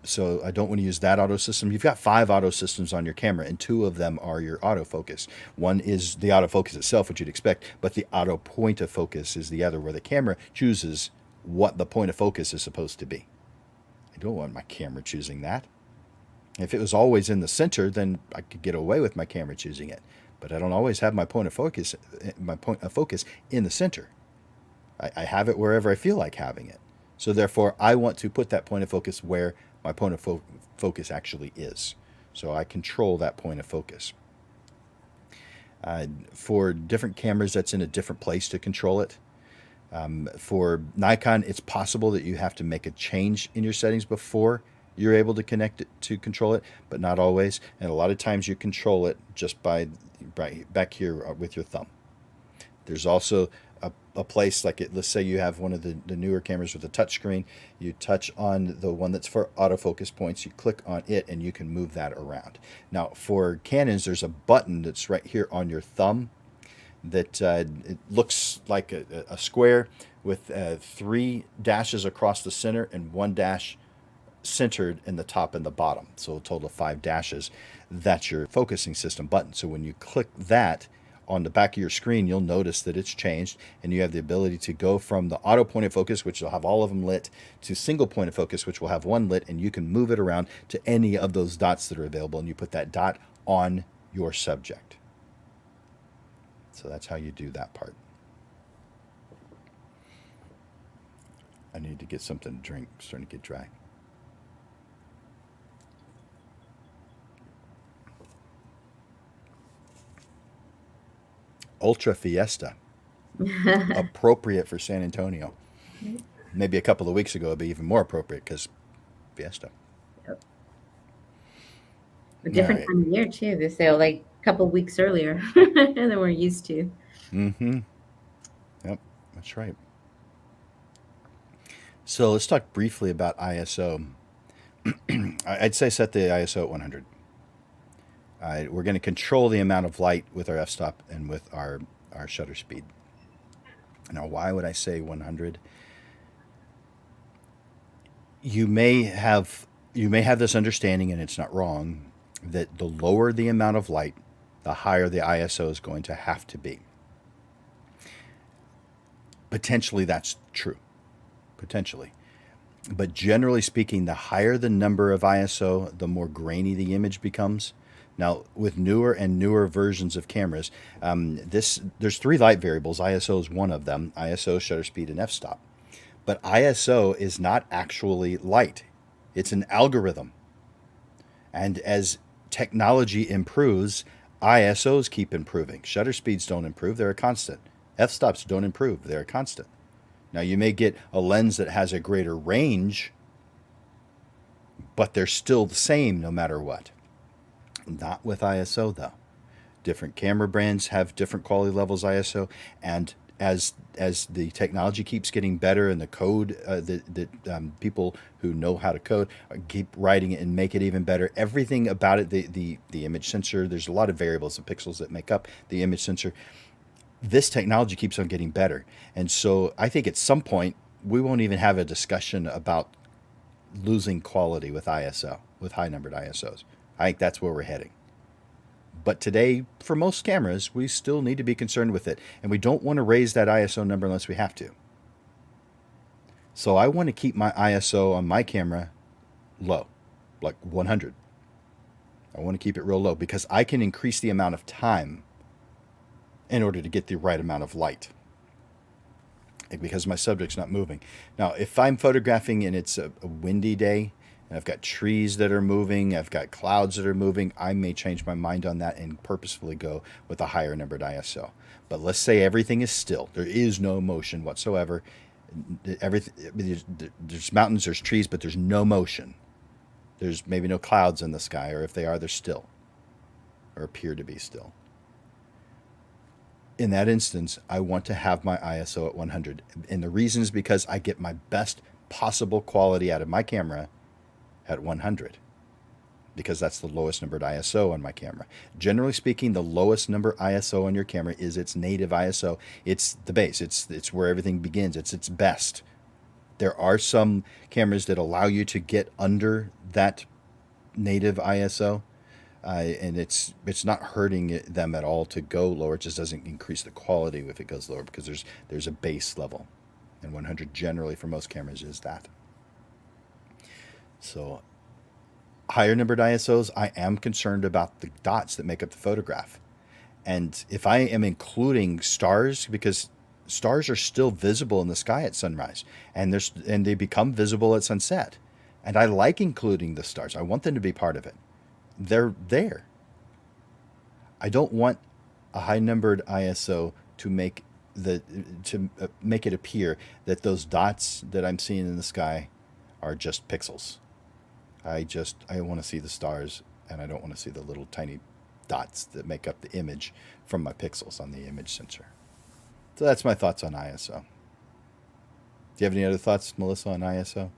So I don't want to use that auto system. You've got 5 auto systems on your camera, and 2 of them are your autofocus. One is the autofocus itself, which you'd expect, but the auto point of focus is the other, where the camera chooses what the point of focus is supposed to be. I don't want my camera choosing that. If it was always in the center, then I could get away with my camera choosing it. But I don't always have my point of focus in the center. I have it wherever I feel like having it. So therefore, I want to put that point of focus where my point of focus actually is. So I control that point of focus. For different cameras, that's in a different place to control it. For Nikon, it's possible that you have to make a change in your settings before you're able to connect it to control it, but not always. And a lot of times you control it just by back here with your thumb. There's also a place like let's say you have one of the newer cameras with a touch screen. You touch on the one that's for autofocus points, you click on it, and you can move that around. Now for Canons, there's a button that's right here on your thumb that it looks like a square with 3 dashes across the center and 1 dash centered in the top and the bottom. So a total of 5 dashes. That's your focusing system button. So when you click that on the back of your screen, you'll notice that it's changed, and you have the ability to go from the auto point of focus, which will have all of them lit, to single point of focus, which will have 1 lit, and you can move it around to any of those dots that are available, and you put that dot on your subject. So that's how you do that part. I need to get something to drink. I'm starting to get dry. Ultra Fiesta, appropriate for San Antonio. Maybe a couple of weeks ago it'd be even more appropriate because Fiesta. Yep. A different time of year too. They say like a couple of weeks earlier than we're used to. Mm-hmm. Yep, that's right. So let's talk briefly about ISO. I'd say set the ISO at 100. We're going to control the amount of light with our f-stop and with our shutter speed. Now, why would I say 100? You may have this understanding, and it's not wrong, that the lower the amount of light, the higher the ISO is going to have to be. Potentially that's true. Potentially. But generally speaking, the higher the number of ISO, the more grainy the image becomes. Now, with newer and newer versions of cameras, there's 3 light variables. ISO is one of them: ISO, shutter speed, and f-stop. But ISO is not actually light, it's an algorithm. And as technology improves, ISOs keep improving. Shutter speeds don't improve, they're a constant. F stops don't improve, they're a constant. Now, you may get a lens that has a greater range, but they're still the same no matter what. Not with ISO, though. Different camera brands have different quality levels ISO, and as the technology keeps getting better and the code that people who know how to code keep writing it and make it even better, everything about it, the image sensor, there's a lot of variables and pixels that make up the image sensor. This technology keeps on getting better, and so I think at some point we won't even have a discussion about losing quality with ISO, with high numbered ISOs. I think that's where we're heading. But today, for most cameras, we still need to be concerned with it. And we don't want to raise that ISO number unless we have to. So I want to keep my ISO on my camera low, like 100. I want to keep it real low because I can increase the amount of time in order to get the right amount of light, because my subject's not moving. Now, if I'm photographing and it's a windy day, and I've got trees that are moving, I've got clouds that are moving, I may change my mind on that and purposefully go with a higher numbered ISO. But let's say everything is still. There is no motion whatsoever. Everything, there's mountains, there's trees, but there's no motion. There's maybe no clouds in the sky, or if they are, they're still, or appear to be still. In that instance, I want to have my ISO at 100. And the reason is because I get my best possible quality out of my camera at 100, because that's the lowest numbered ISO on my camera. Generally speaking, the lowest number ISO on your camera is its native ISO. It's the base. It's where everything begins. It's its best. There are some cameras that allow you to get under that native ISO, and it's not hurting them at all to go lower. It just doesn't increase the quality if it goes lower, because there's a base level, and 100 generally for most cameras is that. So higher numbered ISOs, I am concerned about the dots that make up the photograph. And if I am including stars, because stars are still visible in the sky at sunrise, and they become visible at sunset. And I like including the stars. I want them to be part of it. They're there. I don't want a high numbered ISO to make it appear that those dots that I'm seeing in the sky are just pixels. I want to see the stars, and I don't want to see the little tiny dots that make up the image from my pixels on the image sensor. So that's my thoughts on ISO. Do you have any other thoughts, Melissa, on ISO?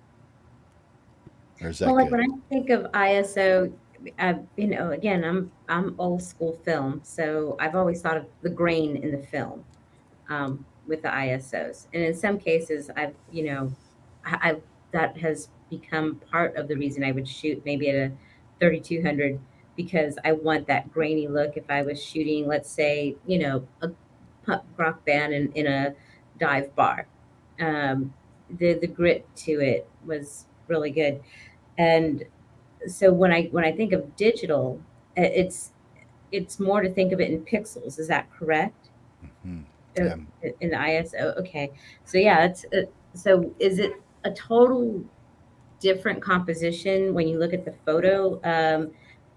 Or is that Well, like good? when I think of ISO, again, I'm old school film, so I've always thought of the grain in the film with the ISOs, and in some cases, I that has become part of the reason I would shoot maybe at a 3200, because I want that grainy look. If I was shooting, let's say, a punk rock band in a dive bar, um, the grit to it was really good. And so when I think of digital, it's more to think of it in pixels. Is that correct? Hmm. Uh, Yeah. in the ISO, okay. So yeah, so is it a total different composition when you look at the photo?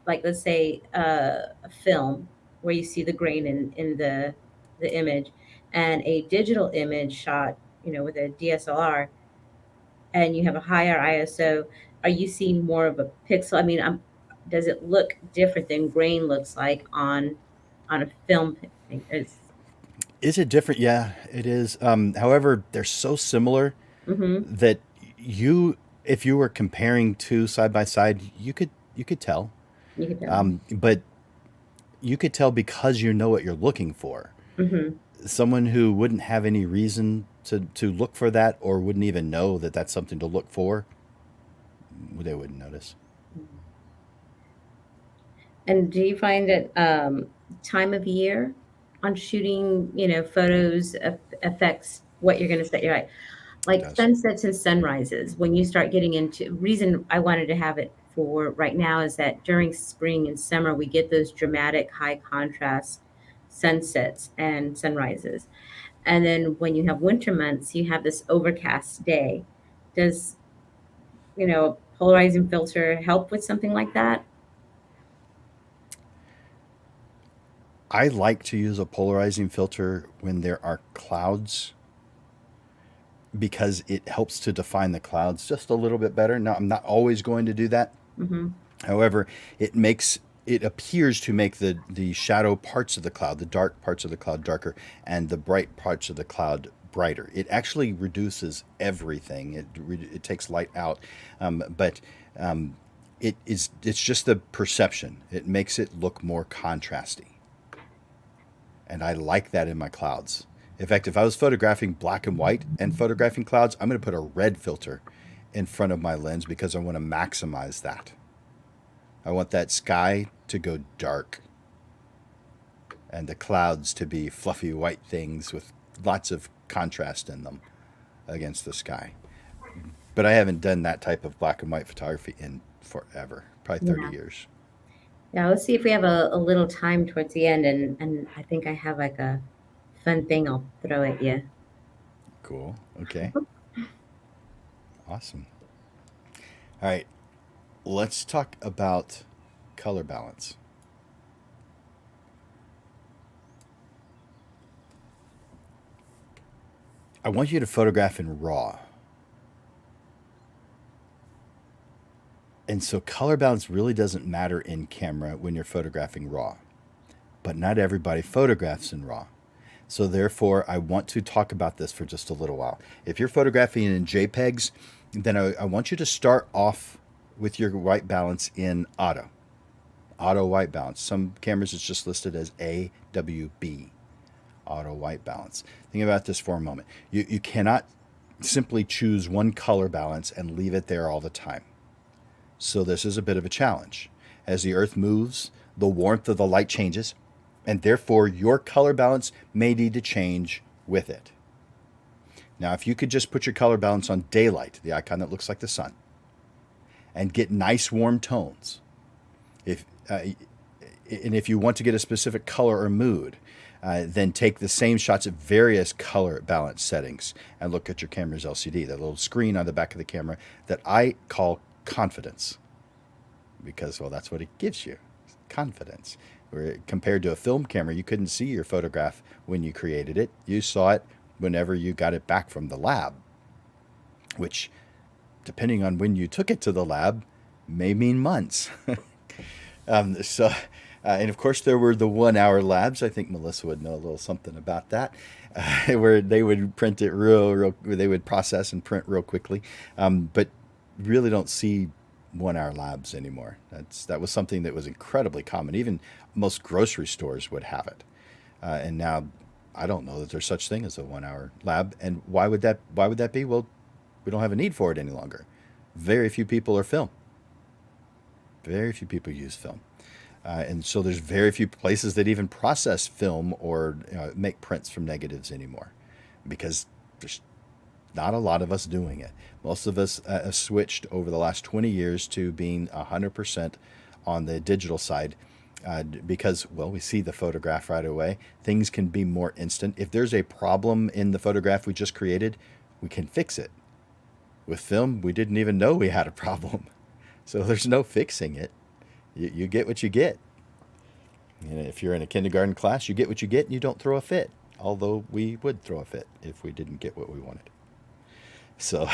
Like let's say a film where you see the grain in the image, and a digital image shot, with a DSLR, and you have a higher ISO. Are you seeing more of a pixel? I mean, does it look different than grain looks like on a film? It's, Is it different? Yeah, it is. However, they're so similar mm-hmm, that if you were comparing two side by side, you could tell. you can tell. But you could tell because you know what you're looking for. Mm-hmm. Someone who wouldn't have any reason to look for that, or wouldn't even know that that's something to look for, they wouldn't notice. And do you find that time of year on shooting, photos affects what you're going to set your eye? It Like does. sunsets and sunrises, when you start getting into, reason I wanted to have it for right now is that during spring and summer we get those dramatic high contrast sunsets and sunrises. And then when you have winter months, you have this overcast day. Does, polarizing filter help with something like that? I like to use a polarizing filter when there are clouds because it helps to define the clouds just a little bit better. Now, I'm not always going to do that. Mm-hmm. However, it appears to make the shadow parts of the cloud, the dark parts of the cloud darker, and the bright parts of the cloud brighter. It actually reduces everything. It takes light out, but it's just the perception. It makes it look more contrasty, and I like that in my clouds. In fact, if I was photographing black and white and photographing clouds, I'm going to put a red filter in front of my lens because I want to maximize that. I want that sky to go dark and the clouds to be fluffy white things with lots of contrast in them against the sky. But I haven't done that type of black and white photography in forever, probably 30 Yeah. years. Yeah, let's see if we have a little time towards the end, and I think I have like a fun thing I'll throw at you. Cool. Okay. Awesome. All right. Let's talk about color balance. I want you to photograph in RAW. And so color balance really doesn't matter in camera when you're photographing RAW. But not everybody photographs in RAW. So therefore, I want to talk about this for just a little while. If you're photographing in JPEGs, then I want you to start off with your white balance in auto white balance. Some cameras it's just listed as AWB, auto white balance. Think about this for a moment. You cannot simply choose one color balance and leave it there all the time. So this is a bit of a challenge. As the earth moves, the warmth of the light changes, and therefore your color balance may need to change with it. Now, if you could just put your color balance on daylight, the icon that looks like the sun, and get nice warm tones, and if you want to get a specific color or mood, then take the same shots at various color balance settings and look at your camera's LCD, that little screen on the back of the camera that I call confidence, because, well, that's what it gives you, confidence. Where compared to a film camera, you couldn't see your photograph when you created it. You saw it whenever you got it back from the lab, which, depending on when you took it to the lab, may mean months. And of course, there were the 1 hour labs. I think Melissa would know a little something about that, where they would print it they would process and print real quickly. But really don't see 1 hour labs anymore. That was something that was incredibly common. Even most grocery stores would have it. And now I don't know that there's such thing as a 1 hour lab. And why would that be? Well, we don't have a need for it any longer. Very few people are film. Very few people use film. And so there's very few places that even process film or make prints from negatives anymore, because there's not a lot of us doing it. Most of us have switched over the last 20 years to being 100% on the digital side because, well, we see the photograph right away. Things can be more instant. If there's a problem in the photograph we just created, we can fix it. With film, we didn't even know we had a problem. So there's no fixing it. You get what you get. If you're in a kindergarten class, you get what you get and you don't throw a fit. Although we would throw a fit if we didn't get what we wanted. So,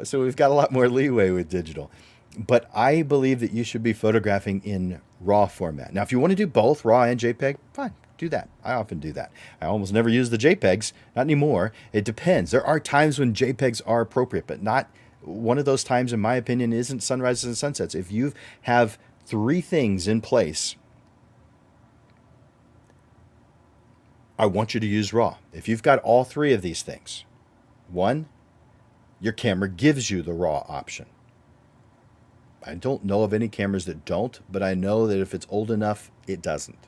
so we've got a lot more leeway with digital. But I believe that you should be photographing in RAW format. Now, if you want to do both RAW and JPEG, fine, do that. I often do that. I almost never use the JPEGs, not anymore. It depends. There are times when JPEGs are appropriate, but not one of those times, in my opinion, isn't sunrises and sunsets. If you have 3 things in place, I want you to use RAW. If you've got all 3 of these things, 1, your camera gives you the RAW option. I don't know of any cameras that don't, but I know that if it's old enough, it doesn't.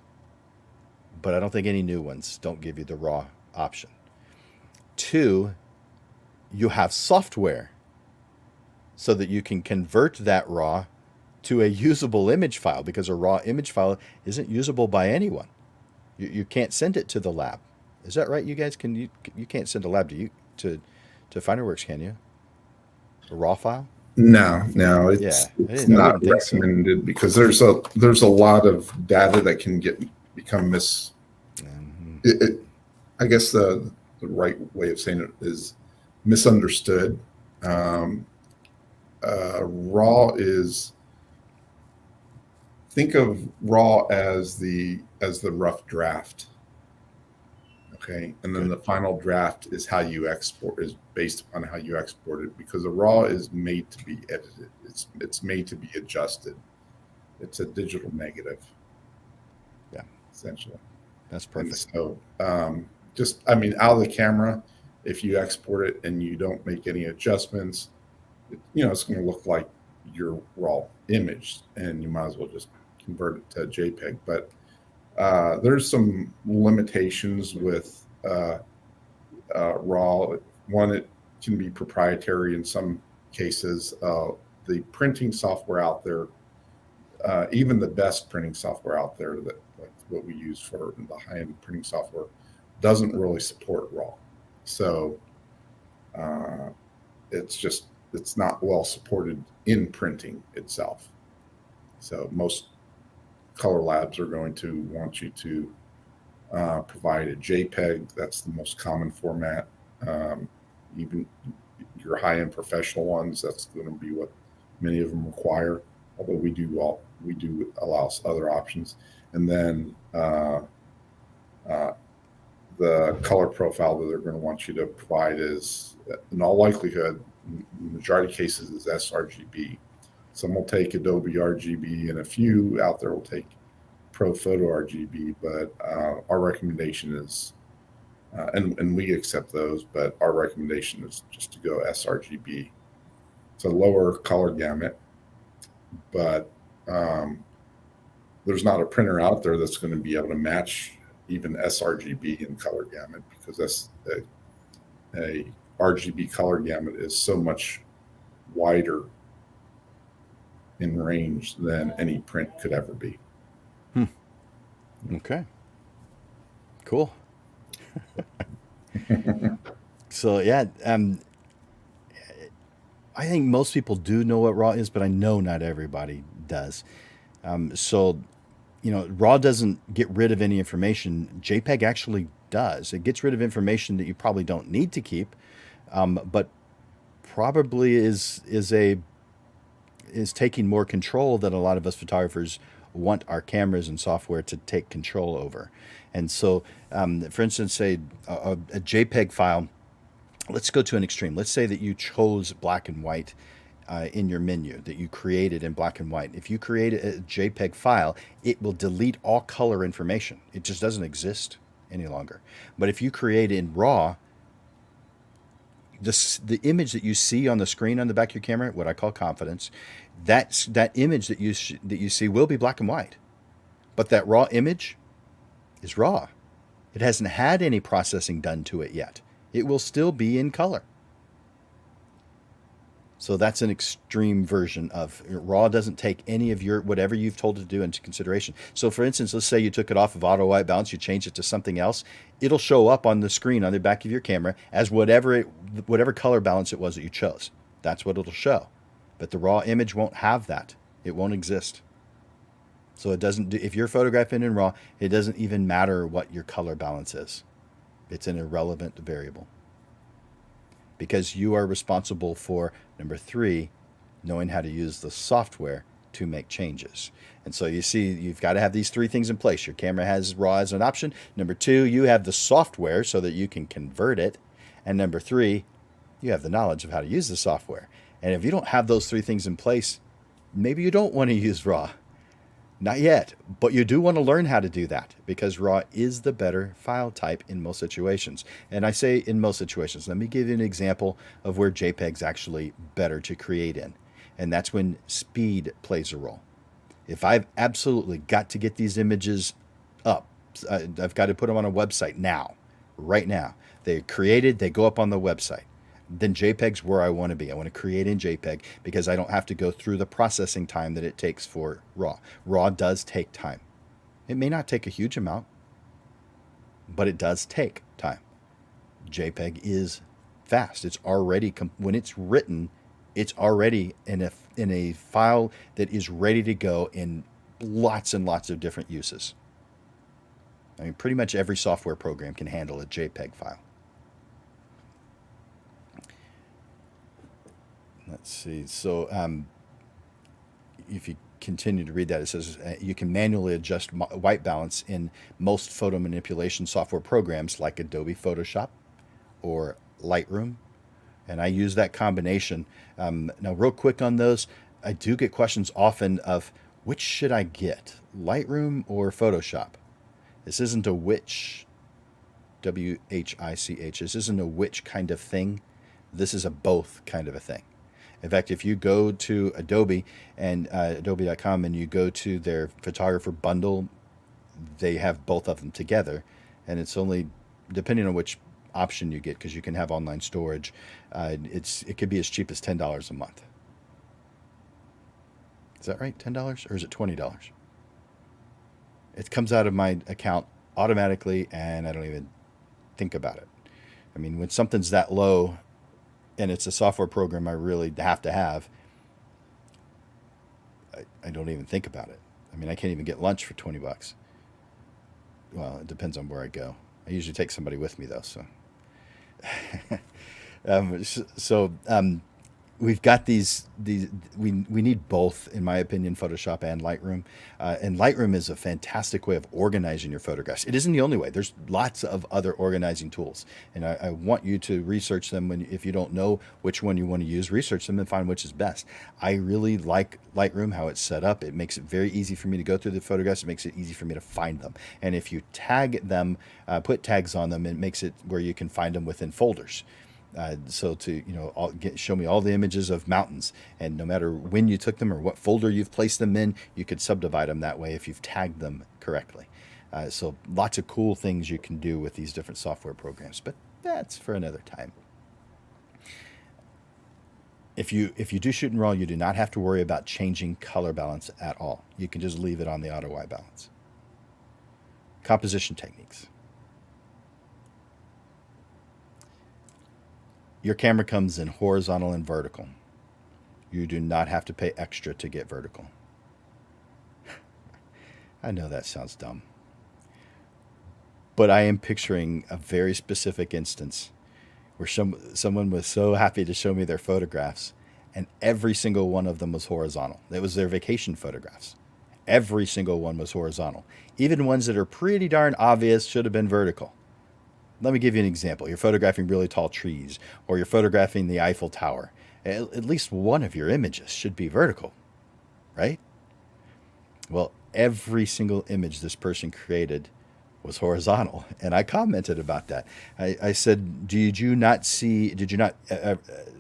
But I don't think any new ones don't give you the RAW option. 2, you have software so that you can convert that RAW to a usable image file, because a RAW image file isn't usable by anyone. You can't send it to the lab. Is that right? You guys you can't send a lab to FinerWorks, can you? A raw file? No, Yeah, it's I not wouldn't think so. recommended because there's a lot of data that can become Mhm. I guess the right way of saying it is misunderstood. Um, raw is think of raw as the rough draft. Okay, and then Good. the final draft is how you export is based upon how you export it because the raw is made to be edited. It's made to be adjusted. It's a digital negative, Yeah, essentially. that's And perfect. so, just I mean, out of the camera, if you export it and you don't make any adjustments, it's going to look like your raw image, and you might as well just convert it to JPEG. But there's some limitations with raw. One, it can be proprietary in some cases. The printing software out there, even the best printing software out there, that like what we use for the high-end printing software, doesn't really support raw. So uh, it's not well supported in printing itself. So most color labs are going to want you to provide a JPEG. That's the most common format. Even your high-end professional ones, that's going to be what many of them require. Although we do allow other options. And then the color profile that they're going to want you to provide is, in all likelihood, majority of cases, is sRGB. Some will take Adobe RGB, and a few out there will take Pro Photo RGB. But our recommendation is, and we accept those, but our recommendation is just to go sRGB. It's a lower color gamut, but there's not a printer out there that's going to be able to match even sRGB in color gamut, because that's a RGB color gamut is so much wider in range than any print could ever be. Okay. Cool. So yeah, I think most people do know what raw is, but I know not everybody does. So, raw doesn't get rid of any information. JPEG actually does. It gets rid of information that you probably don't need to keep, but probably is taking more control that a lot of us photographers want our cameras and software to take control over. And so, for instance, say a JPEG file. Let's go to an extreme. Let's say that you chose black and white in your menu, that you created in black and white. If you create a JPEG file, it will delete all color information. It just doesn't exist any longer. But if you create in RAW, the image that you see on the screen on the back of your camera, what I call confidence, that image that you see will be black and white. But that raw image is raw. It hasn't had any processing done to it yet. It will still be in color. So that's an extreme version of raw. Doesn't take any of your whatever you've told it to do into consideration. So for instance, let's say you took it off of auto white balance, you change it to something else. It'll show up on the screen on the back of your camera as whatever color balance it was that you chose. That's what it'll show. But the raw image won't have that. It won't exist. So it doesn't. If you're photographing in raw, it doesn't even matter what your color balance is. It's an irrelevant variable. Because you are responsible for, number 3, knowing how to use the software to make changes. And so you see, you've got to have these 3 things in place. Your camera has RAW as an option. Number 2, you have the software so that you can convert it. And number 3, you have the knowledge of how to use the software. And if you don't have those 3 things in place, maybe you don't want to use RAW. Not yet, but you do want to learn how to do that, because RAW is the better file type in most situations. And I say in most situations. Let me give you an example of where JPEG's actually better to create in. And that's when speed plays a role. If I've absolutely got to get these images up, I've got to put them on a website now, right now. They're created, they go up on the website. Then JPEG's where I want to be. I want to create in JPEG because I don't have to go through the processing time that it takes for RAW. RAW does take time. It may not take a huge amount, but it does take time. JPEG is fast. It's already, when it's written, it's already in a file that is ready to go in lots and lots of different uses. I mean, pretty much every software program can handle a JPEG file. Let's see. So if you continue to read that, it says you can manually adjust white balance in most photo manipulation software programs like Adobe Photoshop or Lightroom. And I use that combination. Now, real quick on those, I do get questions often of which should I get, Lightroom or Photoshop? This isn't a which, W-H-I-C-H. This isn't a which kind of thing. This is a both kind of a thing. In fact, if you go to Adobe and adobe.com and you go to their photographer bundle, they have both of them together. And it's only, depending on which option you get, because you can have online storage, it could be as cheap as $10 a month. Is that right? $10? Or is it $20? It comes out of my account automatically, and I don't even think about it. I mean, when something's that low and it's a software program I really have to have, I don't even think about it. I mean, I can't even get lunch for $20. Well, it depends on where I go. I usually take somebody with me, though, so. We've got these we need both, in my opinion, Photoshop and Lightroom. And Lightroom is a fantastic way of organizing your photographs. It isn't the only way. There's lots of other organizing tools, and I want you to research them. If you don't know which one you want to use, research them and find which is best. I really like Lightroom, how it's set up. It makes it very easy for me to go through the photographs. It makes it easy for me to find them. And if you tag them, put tags on them, it makes it where you can find them within folders. So to, show me all the images of mountains, and no matter when you took them or what folder you've placed them in, you could subdivide them that way if you've tagged them correctly. So lots of cool things you can do with these different software programs, but that's for another time. If you do shoot and roll, you do not have to worry about changing color balance at all. You can just leave it on the auto white balance. Composition techniques. Your camera comes in horizontal and vertical. You do not have to pay extra to get vertical. I know that sounds dumb, but I am picturing a very specific instance where someone was so happy to show me their photographs, and every single one of them was horizontal. It was their vacation photographs. Every single one was horizontal. Even ones that are pretty darn obvious should have been vertical. Let me give you an example. You're photographing really tall trees, or you're photographing the Eiffel Tower. At least one of your images should be vertical, right? Well, every single image this person created was horizontal, and I commented about that. I said, did you not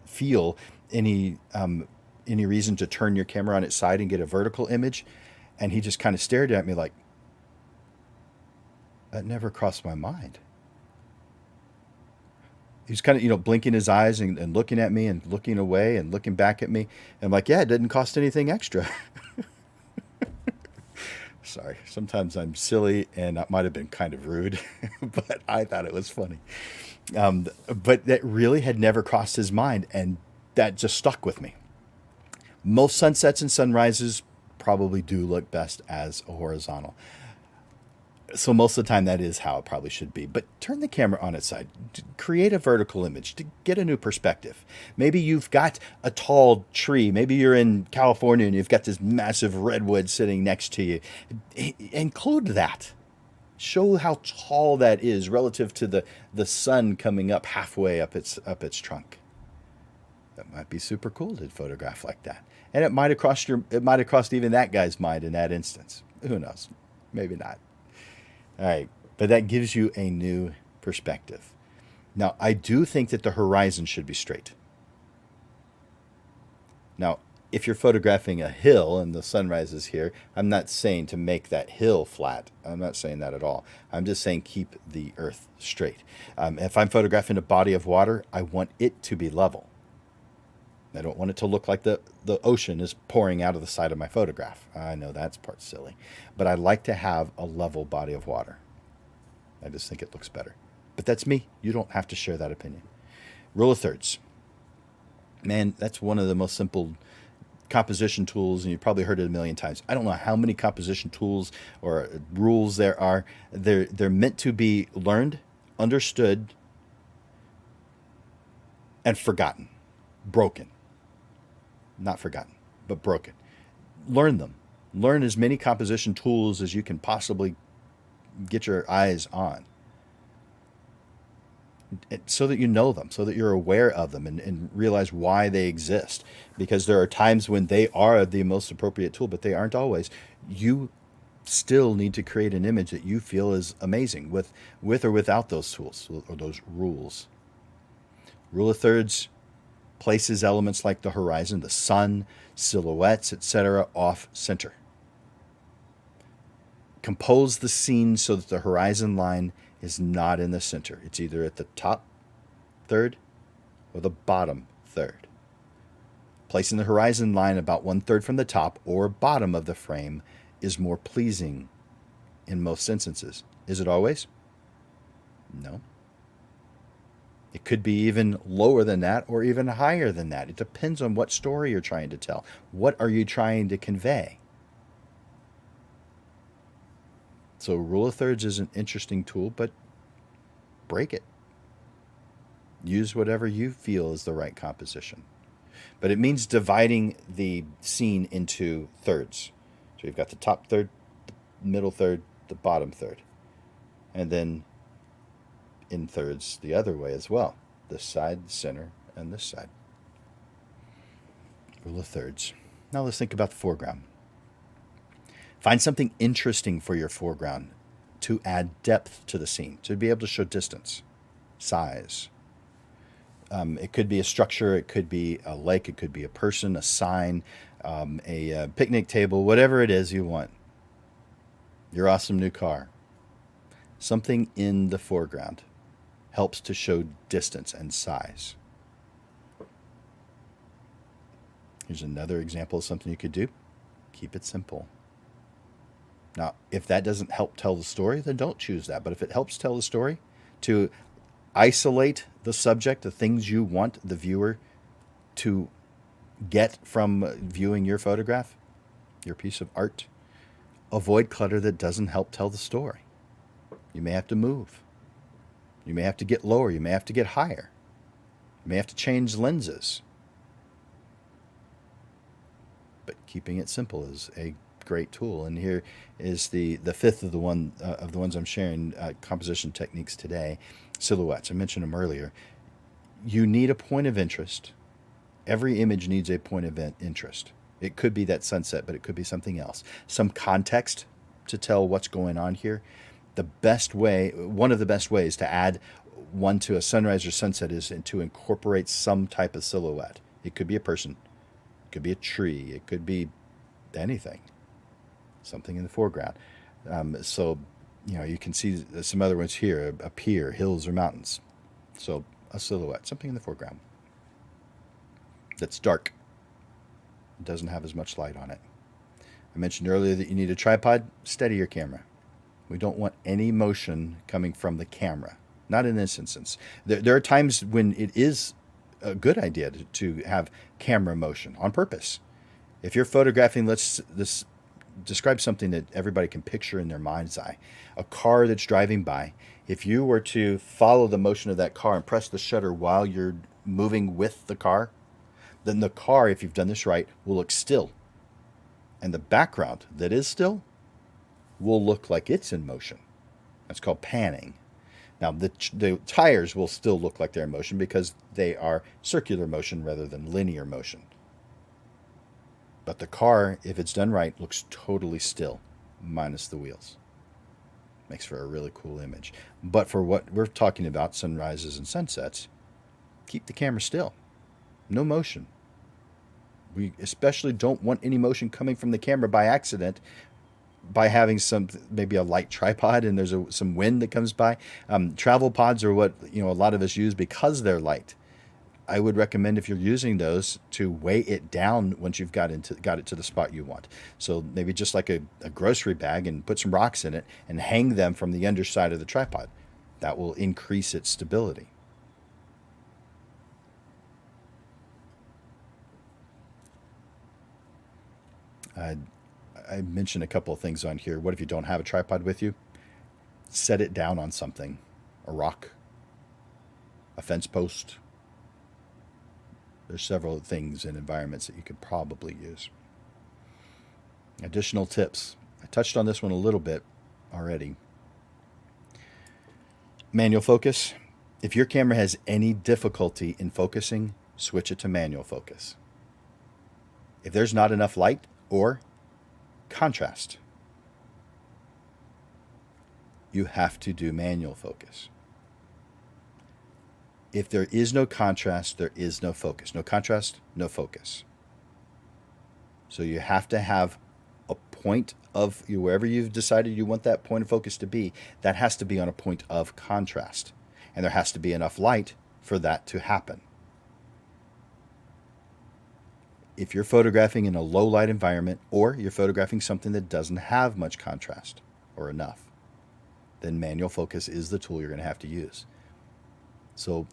feel any reason to turn your camera on its side and get a vertical image? And he just kind of stared at me like, that never crossed my mind. He was kind of, blinking his eyes and looking at me and looking away and looking back at me. And I'm like, yeah, it didn't cost anything extra. Sorry, sometimes I'm silly, and that might have been kind of rude, but I thought it was funny. But that really had never crossed his mind, and that just stuck with me. Most sunsets and sunrises probably do look best as a horizontal. So most of the time that is how it probably should be. But turn the camera on its side. Create a vertical image to get a new perspective. Maybe you've got a tall tree. Maybe you're in California and you've got this massive redwood sitting next to you. Include that. Show how tall that is relative to the sun coming up halfway up its trunk. That might be super cool to photograph like that. And it might have crossed even that guy's mind in that instance. Who knows? Maybe not. All right, but that gives you a new perspective. Now, I do think that the horizon should be straight. Now, if you're photographing a hill and the sunrise is here, I'm not saying to make that hill flat. I'm not saying that at all. I'm just saying keep the earth straight. If I'm photographing a body of water, I want it to be level. I don't want it to look like the ocean is pouring out of the side of my photograph. I know that's part silly, but I like to have a level body of water. I just think it looks better. But that's me. You don't have to share that opinion. Rule of thirds. Man, that's one of the most simple composition tools, and you've probably heard it a million times. I don't know how many composition tools or rules there are. They're meant to be learned, understood, and forgotten. Broken. Not forgotten, but broken. Learn them. Learn as many composition tools as you can possibly get your eyes on, so that you know them, so that you're aware of them, and realize why they exist. Because there are times when they are the most appropriate tool, but they aren't always. You still need to create an image that you feel is amazing with or without those tools or those rules. Rule of thirds places elements like the horizon, the sun, silhouettes, etc. off center. Compose the scene so that the horizon line is not in the center. It's either at the top third or the bottom third. Placing the horizon line about 1/3 from the top or bottom of the frame is more pleasing in most instances. Is it always? No. It could be even lower than that or even higher than that. It depends on what story you're trying to tell. What are you trying to convey? So rule of thirds is an interesting tool, but break it. Use whatever you feel is the right composition. But it means dividing the scene into thirds. So you've got the top third, the middle third, the bottom third. And then in thirds the other way as well. This side, the center, and this side. Rule of thirds. Now let's think about the foreground. Find something interesting for your foreground to add depth to the scene, to be able to show distance, size. It could be a structure, it could be a lake, it could be a person, a sign, a picnic table, whatever it is you want. Your awesome new car. Something in the foreground helps to show distance and size. Here's another example of something you could do. Keep it simple. Now, if that doesn't help tell the story, then don't choose that. But if it helps tell the story, to isolate the subject, the things you want the viewer to get from viewing your photograph, your piece of art, avoid clutter that doesn't help tell the story. You may have to move. You may have to get lower. You may have to get higher. You may have to change lenses. But keeping it simple is a great tool. And here is the fifth of the ones I'm sharing, composition techniques today. Silhouettes. I mentioned them earlier. You need a point of interest. Every image needs a point of interest. It could be that sunset, but it could be something else. Some context to tell what's going on here. One of the best ways to add one to a sunrise or sunset is to incorporate some type of silhouette. It could be a person. It could be a tree. It could be anything. Something in the foreground. So, you can see some other ones here, a pier, hills, or mountains. So a silhouette, something in the foreground that's dark. It doesn't have as much light on it. I mentioned earlier that you need a tripod. Steady your camera. We don't want any motion coming from the camera. Not in this instance. There are times when it is a good idea to have camera motion on purpose. If you're photographing, let's describe something that everybody can picture in their mind's eye. A car that's driving by. If you were to follow the motion of that car and press the shutter while you're moving with the car, then the car, if you've done this right, will look still. And the background that is still will look like it's in motion. That's called panning. Now, the tires will still look like they're in motion because they are circular motion rather than linear motion. But the car, if it's done right, looks totally still, minus the wheels. Makes for a really cool image. But for what we're talking about, sunrises and sunsets, keep the camera still. No motion. We especially don't want any motion coming from the camera by accident, by having maybe a light tripod and there's some wind that comes by. Travel pods are what a lot of us use because they're light. I would recommend, if you're using those, to weigh it down once you've got it to the spot you want. So maybe just like a grocery bag, and put some rocks in it and hang them from the underside of the tripod. That will increase its stability. I mentioned a couple of things on here. What if you don't have a tripod with you? Set it down on something, a rock, a fence post. There's several things and environments that you could probably use. Additional tips. I touched on this one a little bit already. Manual focus. If your camera has any difficulty in focusing, switch it to manual focus. If there's not enough light or contrast, you have to do manual focus. If there is no contrast, there is no focus. No contrast, no focus. So you have to have a point of, wherever you've decided you want that point of focus to be, that has to be on a point of contrast. And there has to be enough light for that to happen. If you're photographing in a low light environment, or you're photographing something that doesn't have much contrast or enough, then manual focus is the tool you're going to have to use. So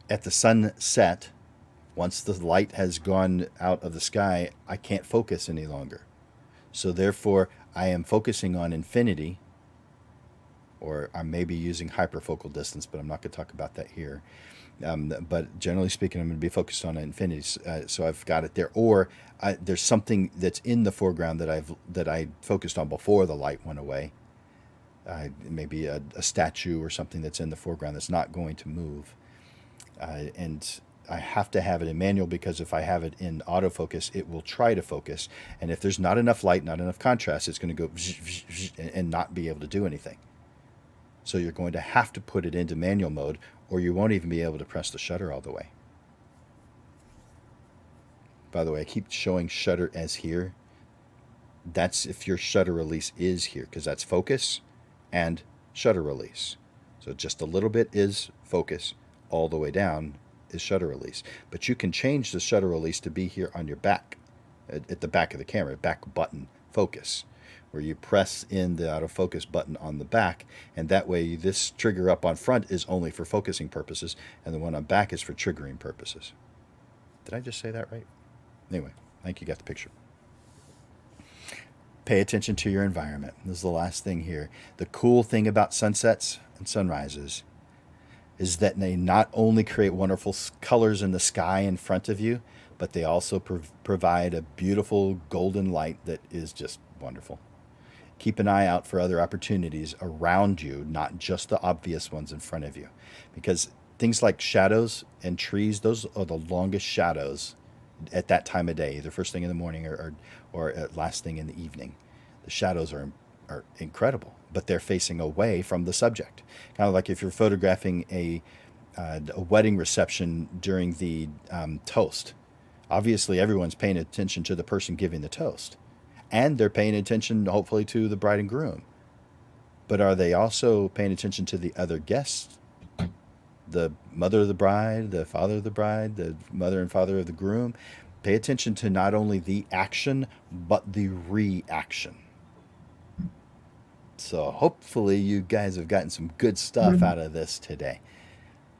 at the sunset, once the light has gone out of the sky, I can't focus any longer. So therefore, I am focusing on infinity, or I may be using hyperfocal distance, but I'm not going to talk about that here. But generally speaking, I'm going to be focused on infinity, so I've got it there. Or there's something that's in the foreground that I focused on before the light went away. Maybe a statue or something that's in the foreground that's not going to move. And I have to have it in manual, because if I have it in autofocus, it will try to focus. And if there's not enough light, not enough contrast, it's going to go and not be able to do anything. So you're going to have to put it into manual mode, or you won't even be able to press the shutter all the way. By the way, I keep showing shutter as here. That's if your shutter release is here, because that's focus and shutter release. So just a little bit is focus, all the way down is shutter release. But you can change the shutter release to be here on your back, at the back of the camera, back button focus, where you press in the autofocus button on the back, and that way this trigger up on front is only for focusing purposes, and the one on back is for triggering purposes. Did I just say that right? Anyway, I think you got the picture. Pay attention to your environment. This is the last thing here. The cool thing about sunsets and sunrises is that they not only create wonderful colors in the sky in front of you, but they also provide a beautiful golden light that is just wonderful. Keep an eye out for other opportunities around you, not just the obvious ones in front of you. Because things like shadows and trees, those are the longest shadows at that time of day, either first thing in the morning or last thing in the evening. The shadows are incredible, but they're facing away from the subject. Kind of like if you're photographing a wedding reception during the toast. Obviously, everyone's paying attention to the person giving the toast. And they're paying attention, hopefully, to the bride and groom. But are they also paying attention to the other guests? The mother of the bride, the father of the bride, the mother and father of the groom? Pay attention to not only the action, but the reaction. So hopefully you guys have gotten some good stuff out of this today.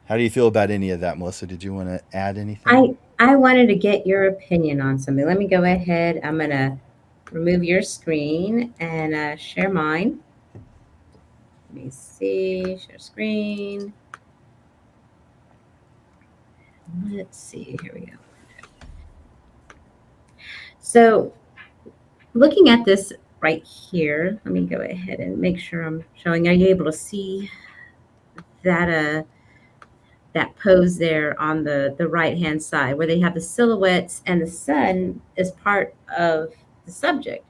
How do you feel about any of that, Melissa? Did you want to add anything? I wanted to get your opinion on something. Let me go ahead. I'm going to remove your screen and share mine. Let me see, share screen. Let's see, here we go. So looking at this right here, let me go ahead and make sure I'm showing. Are you able to see that that pose there on the right-hand side where they have the silhouettes and the sun as part of the subject?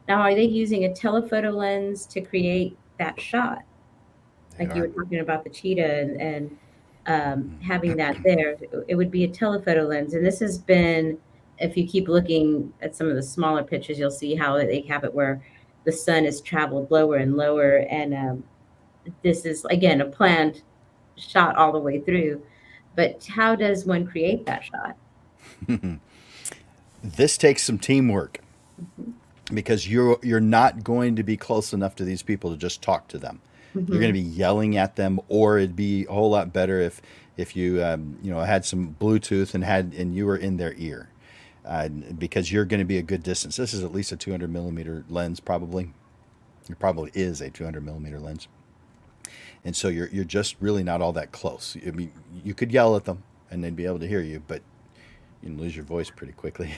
Now, are they using a telephoto lens to create that shot? Like you were talking about the cheetah and having that there, it would be a telephoto lens. And this has been, if you keep looking at some of the smaller pictures, you'll see how they have it where the sun has traveled lower and lower. And this is, again, a planned shot all the way through. But how does one create that shot? This takes some teamwork Mhm. because you're not going to be close enough to these people to just talk to them. You're going to Mhm. be yelling at them, or it'd be a whole lot better if you had some Bluetooth and you were in their ear, because you're going to be a good distance. This is at least a 200 millimeter lens, probably. It probably is a 200 millimeter lens, and so you're just really not all that close. I mean, you could yell at them and they'd be able to hear you, but you can lose your voice pretty quickly.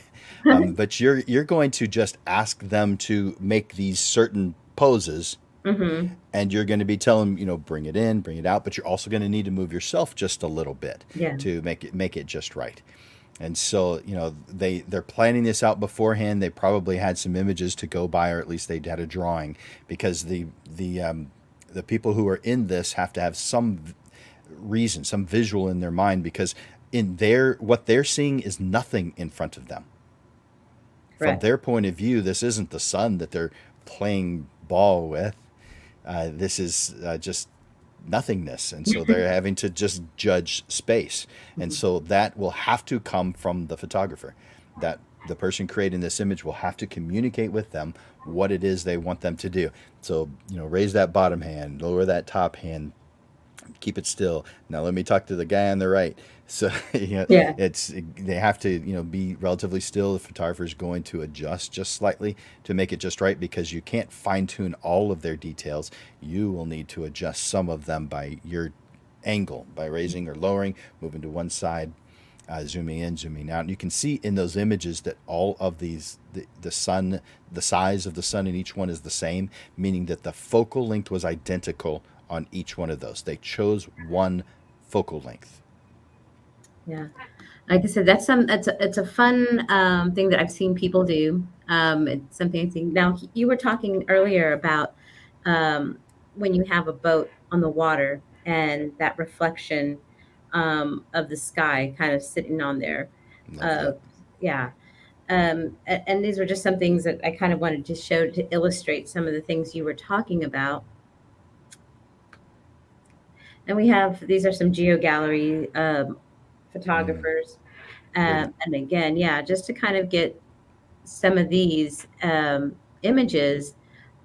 But you're going to just ask them to make these certain poses, Mhm. and you're going to be telling them, bring it in, bring it out, but you're also going to need to move yourself just a little bit Yeah. to make it just right. And so, they're planning this out beforehand. They probably had some images to go by, or at least they had a drawing, because the people who are in this have to have some reason, some visual in their mind, because what they're seeing is nothing in front of them. From Correct. their point of view, this isn't the sun that they're playing ball with. This is just nothingness. And so they're having to just judge space. And Mhm. so that will have to come from the photographer. That the person creating this image will have to communicate with them what it is they want them to do. So, raise that bottom hand, lower that top hand, keep it still. Now let me talk to the guy on the right. So Yeah. they have to be relatively still. The photographer is going to adjust just slightly to make it just right, because you can't fine tune all of their details. You will need to adjust some of them by your angle, by raising or lowering, moving to one side, zooming in, zooming out. And you can see in those images that all of these, the sun, the size of the sun in each one is the same, meaning that the focal length was identical on each one of those. They chose one focal length. Yeah. Like I said, it's a fun thing that I've seen people do. It's something I think. Now you were talking earlier about when you have a boat on the water and that reflection of the sky kind of sitting on there. Love Uh, that. yeah. And these were just some things that I kind of wanted to show to illustrate some of the things you were talking about. And we have these are some geo gallery Mm, photographers. pretty. And again, yeah, just to kind of get some of these images,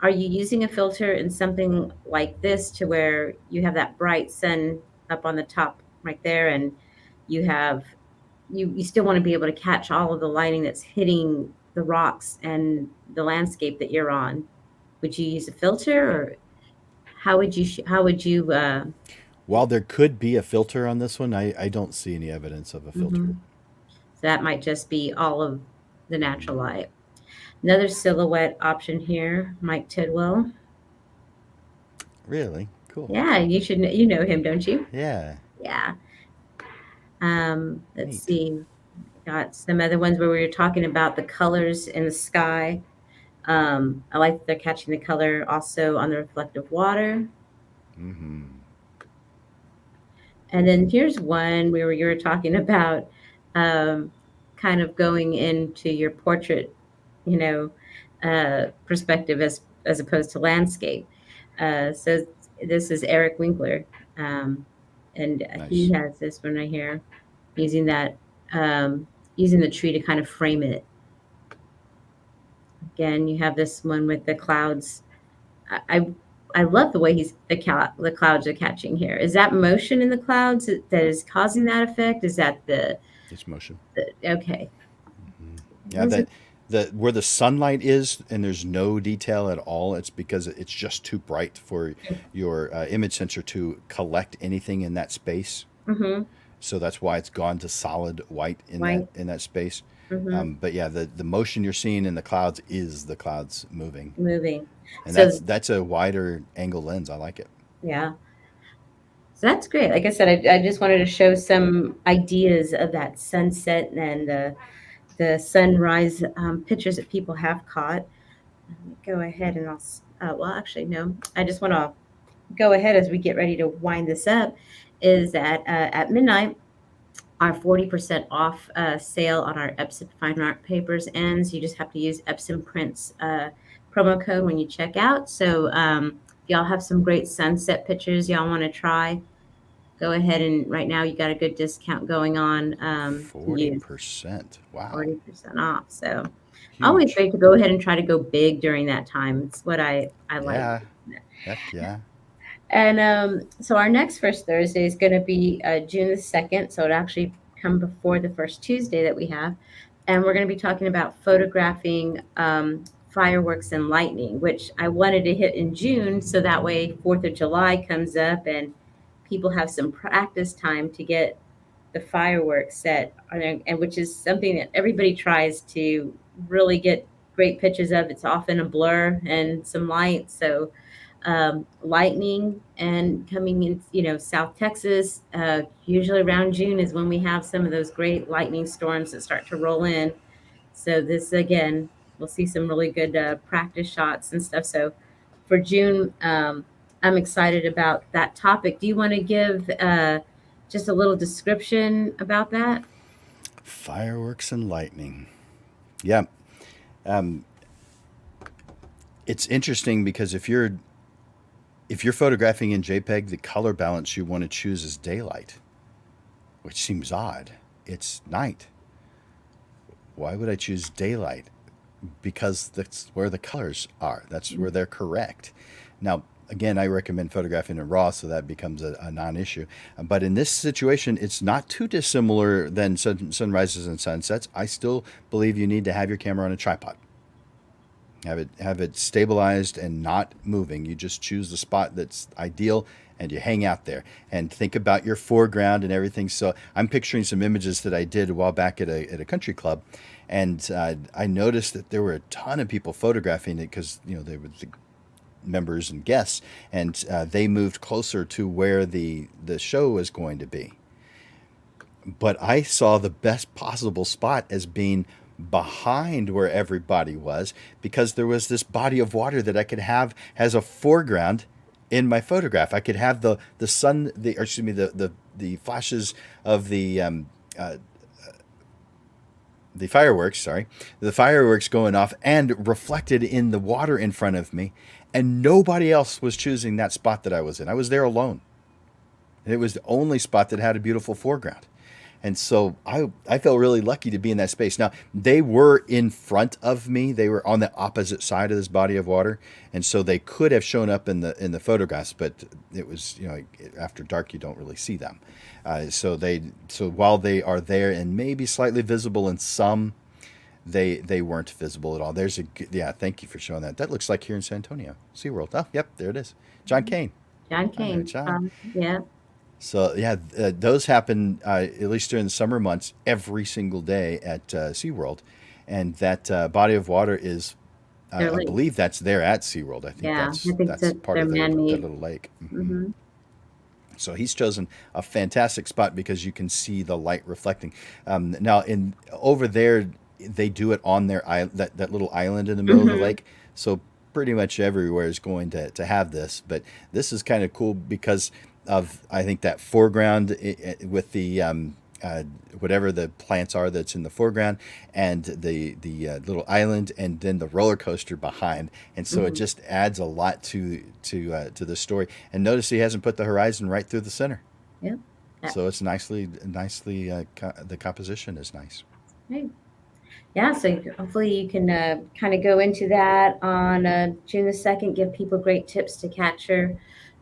are you using a filter in something like this to where you have that bright sun up on the top right there, and you have you still want to be able to catch all of the lighting that's hitting the rocks and the landscape that you're on? Would you use a filter, or how would you While there could be a filter on this one, I don't see any evidence of a filter. mhm. So that might just be all of the natural Mm, light. Another silhouette option here, Mike Tidwell. really? Cool. Yeah, you know him, don't you? Yeah. Yeah. Let's Neat. see. Got some other ones where we were talking about the colors in the sky. I like that they're catching the color also on the reflective water. Mm-hmm. And then here's one where you were talking about um, kind of going into your portrait, you know, perspective as opposed to landscape. So this is Eric Winkler, um, and he Nice. has this one right here, using that using the tree to kind of frame it. Again, you have this one with the clouds. I love the way the clouds are catching here. Is that motion in the clouds that is causing that effect? Is that It's motion. the okay? Mm-hmm. Yeah, Those are- that where the sunlight is and there's no detail at all. It's because it's just too bright for your image sensor to collect anything in that space. Mhm. So that's why it's gone to solid white White. in that space. Mhm. But yeah, the motion you're seeing in the clouds is the clouds moving, Moving. and So that's a wider angle lens. I like it. yeah. So that's great. Like I said, I just wanted to show some ideas of that sunset and the sunrise pictures that people have caught. Let me go ahead and well, actually, no. I just want to go ahead as we get ready to wind this up. Is that at midnight, our 40% off sale on our Epson Fine Art papers ends. You just have to use Epson Prints promo code when you check out. So if y'all have some great sunset pictures y'all want to try, go ahead and right now you got a good discount going on to use 40%. Wow. 40% off. So always Huge. great to go ahead and try to go big during that time. It's what I like. Yeah. Heck yeah. And so our next First Thursday is going to be June the 2nd. So it actually come before the first Tuesday that we have. And we're going to be talking about photographing fireworks and lightning, which I wanted to hit in June. So that way 4th of July comes up and people have some practice time to get the fireworks set, and which is something that everybody tries to really get great pictures of. It's often a blur and some light. So lightning and coming in, South Texas, usually around June is when we have some of those great lightning storms that start to roll in. So this again, we'll see some really good practice shots and stuff. So for June, I'm excited about that topic. Do you want to give just a little description about that? Fireworks and lightning. Yeah. Um, it's interesting because if you're photographing in JPEG, the color balance you want to choose is daylight, which seems odd. It's night. Why would I choose daylight? Because that's where the colors are. That's where they're correct. Now, again, I recommend photographing in RAW, so that becomes a non-issue. But in this situation, it's not too dissimilar than sunrises and sunsets. I still believe you need to have your camera on a tripod. Have it stabilized and not moving. You just choose the spot that's ideal and you hang out there and think about your foreground and everything. So I'm picturing some images that I did a while back at a country club, and I noticed that there were a ton of people photographing it because they were the members and guests, and they moved closer to where the show was going to be. But I saw the best possible spot as being behind where everybody was, because there was this body of water that I could have as a foreground in my photograph. I could have the sun, or excuse me, the flashes of the fireworks, sorry, the fireworks going off and reflected in the water in front of me, and nobody else was choosing that spot that I was in. I was there alone. It was the only spot that had a beautiful foreground. And so I felt really lucky to be in that space. Now, they were in front of me. They were on the opposite side of this body of water. And so they could have shown up in the photographs, but it was, after dark, you don't really see them. So while they are there and maybe slightly visible in some, they weren't visible at all. Thank you for showing that. That looks like here in San Antonio, SeaWorld. Oh, yep, there it is. John Kane. John I know Kane. John. Yeah. So yeah, those happen at least during the summer months every single day at SeaWorld, and that body of water is, They're I like, believe that's there at SeaWorld. I think yeah, I think that's part they're of their man-made. little lake. Hmm. So he's chosen a fantastic spot because you can see the light reflecting. Now in over there, they do it on their that little island in the middle of the Hmm. lake. So pretty much everywhere is going to have this. But this is kind of cool because of, I think, that foreground with the whatever the plants are that's in the foreground, and the little island, and then the roller coaster behind, and so it Hmm. just adds a lot to the story. And notice he hasn't put the horizon right through the center, Yep. so it's nicely the composition is nice. Right. Yeah, so hopefully you can kind of go into that on June the 2nd, give people great tips to capture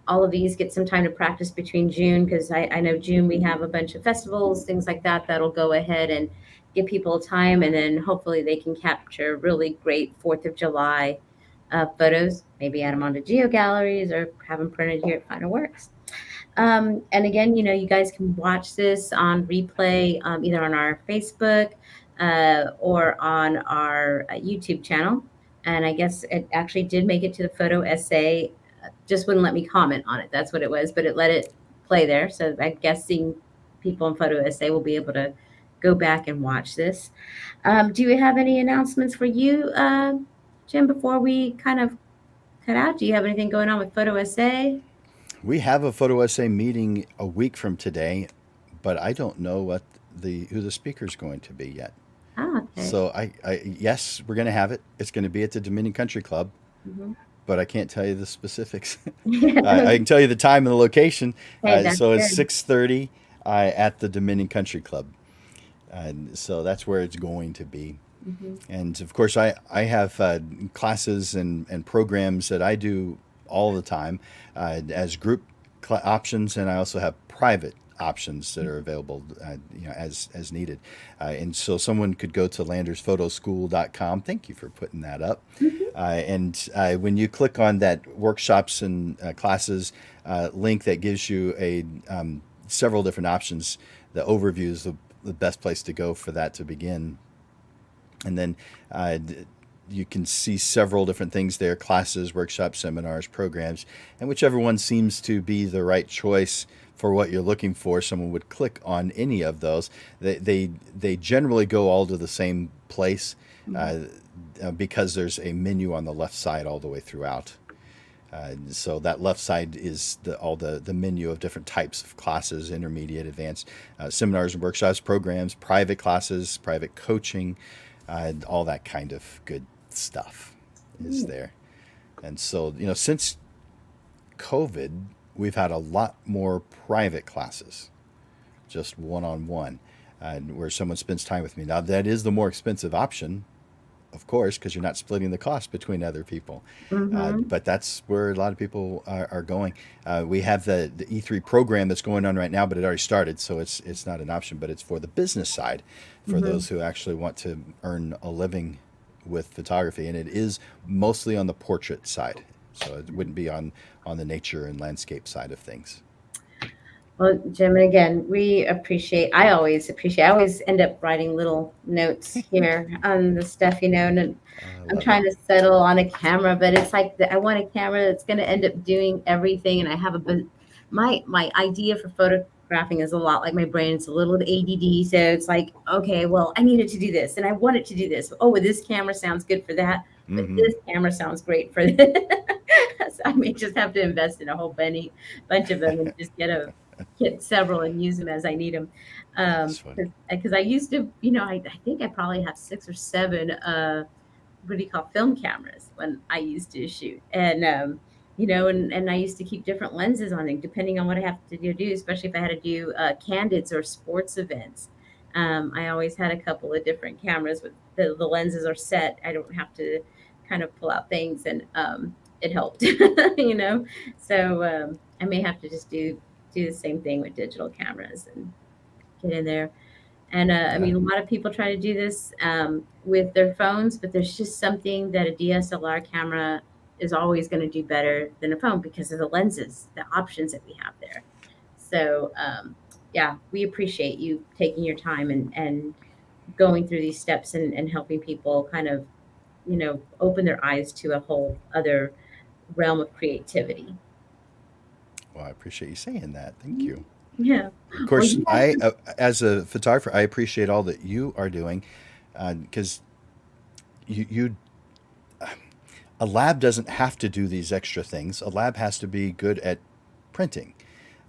all of these, get some time to practice between June, because I know June we have a bunch of festivals, things like that, that'll go ahead and give people time, and then hopefully they can capture really great 4th of July photos, maybe add them onto geo galleries or have them printed here at FinerWorks. And again, you guys can watch this on replay either on our Facebook or on our YouTube channel. And I guess it actually did make it to the photo essay. Just wouldn't let me comment on it. That's what it was, but it let it play there. So I'm guessing people in photo essay will be able to go back and watch this. Do you have any announcements for you, Jim, before we kind of cut out? Do you have anything going on with photo essay? We have a photo essay meeting a week from today, but I don't know who the speaker is going to be yet. Ah, okay. So yes, we're going to have it. It's going to be at the Dominion Country Club. Hmm. but I can't tell you the specifics. Yeah. I can tell you the time and the location. Hey, that's So it's good. 6:30 at the Dominion Country Club. So that's where it's going to be. Hmm. And of course, I have classes and programs that I do all the time as group options, and I also have private options that are available as needed. And so someone could go to landersphotoschool.com. Thank you for putting that up. Hmm. And when you click on that workshops and classes link, that gives you a several different options. The overview is the best place to go for that to begin. And then you can see several different things there: classes, workshops, seminars, programs, and whichever one seems to be the right choice for what you're looking for, someone would click on any of those. They generally go all to the same place uh, because there's a menu on the left side all the way throughout. So that left side is all the menu of different types of classes: intermediate, advanced, seminars and workshops, programs, private classes, private coaching, all that kind of good stuff is there. And so, since COVID, we've had a lot more private classes, just one on one, where someone spends time with me. Now, that is the more expensive option, of course, because you're not splitting the cost between other people. Hmm. But that's where a lot of people are going. We have the E3 program that's going on right now, but it already started, so it's not an option. But it's for the business side, for Hmm. those who actually want to earn a living with photography, and it is mostly on the portrait side, so it wouldn't be on the nature and landscape side of things. Well, Jim, and again, I always end up writing little notes here on the stuff, and I I'm love it. trying to settle on a camera, but it's like I want a camera that's going to end up doing everything. And I have my idea for photographing is a lot like my brain. It's a little ADD. So it's like, okay, well, I need it to do this and I want it to do this. Oh, well, this camera sounds good for that, but Hmm. this camera sounds great for this. So I may just have to invest in a whole bunch of them and just get several and use them as I need them. That's funny. Because I used to, I think I probably have six or seven, what do you call film cameras when I used to shoot. And I used to keep different lenses on it depending on what I have to do, especially if I had to do candids or sports events. I always had a couple of different cameras with the lenses are set. I don't have to kind of pull out things, and it helped, you know. So I may have to just do the same thing with digital cameras and get in there. And I Yeah. mean, a lot of people try to do this with their phones, but there's just something that a DSLR camera is always going to do better than a phone because of the lenses, the options that we have there. So, yeah, we appreciate you taking your time and going through these steps and helping people kind of, open their eyes to a whole other realm of creativity. Well, I appreciate you saying that. Thank you. Yeah. Of Well, course, you have I, as a photographer, I appreciate all that you are doing, because you a lab doesn't have to do these extra things. A lab has to be good at printing,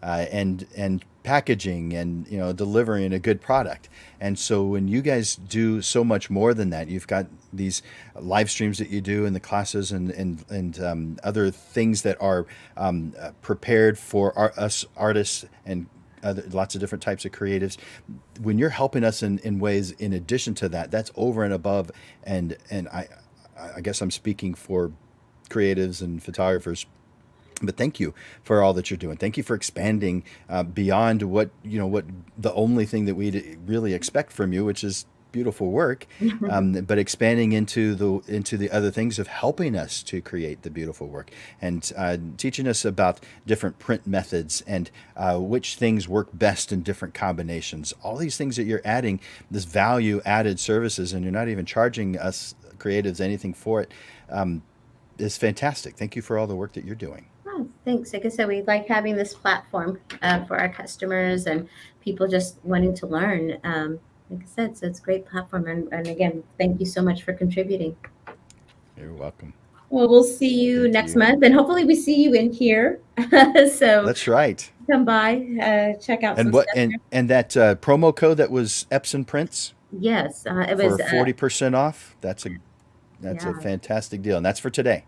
and packaging, and delivering a good product. And so when you guys do so much more than that, you've got these live streams that you do in the classes, and other things that are prepared for us artists and lots of different types of creatives. When you're helping us in ways in addition to that, that's over and above. And I guess I'm speaking for creatives and photographers, but thank you for all that you're doing. Thank you for expanding beyond what the only thing that we really expect from you, which is beautiful work, but expanding into the other things of helping us to create the beautiful work, and teaching us about different print methods, and which things work best in different combinations. All these things that you're adding, this value added services, and you're not even charging us creatives anything for it, is fantastic. Thank you for all the work that you're doing. Oh, thanks. Like I said, we like having this platform for our customers and people just wanting to learn. Like I said, so it's a great platform. And again, thank you so much for contributing. You're welcome. Well, we'll see you Thank next you. month, and hopefully we see you in here. So That's right. come by, check out And some what stuff here. and that promo code that was Epson Prints Yes, it for was, 40% off. That's a yeah, fantastic deal, and that's for today.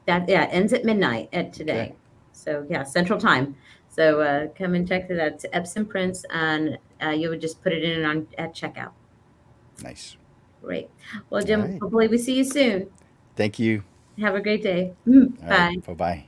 That ends at midnight at today. Okay. So yeah, Central Time. So come and check it out. It's Epson prints, and you would just put it in on at checkout. Nice. Great. Well, All Jim, right. hopefully we see you soon. Thank you. Have a great day. All Bye. right. Bye bye.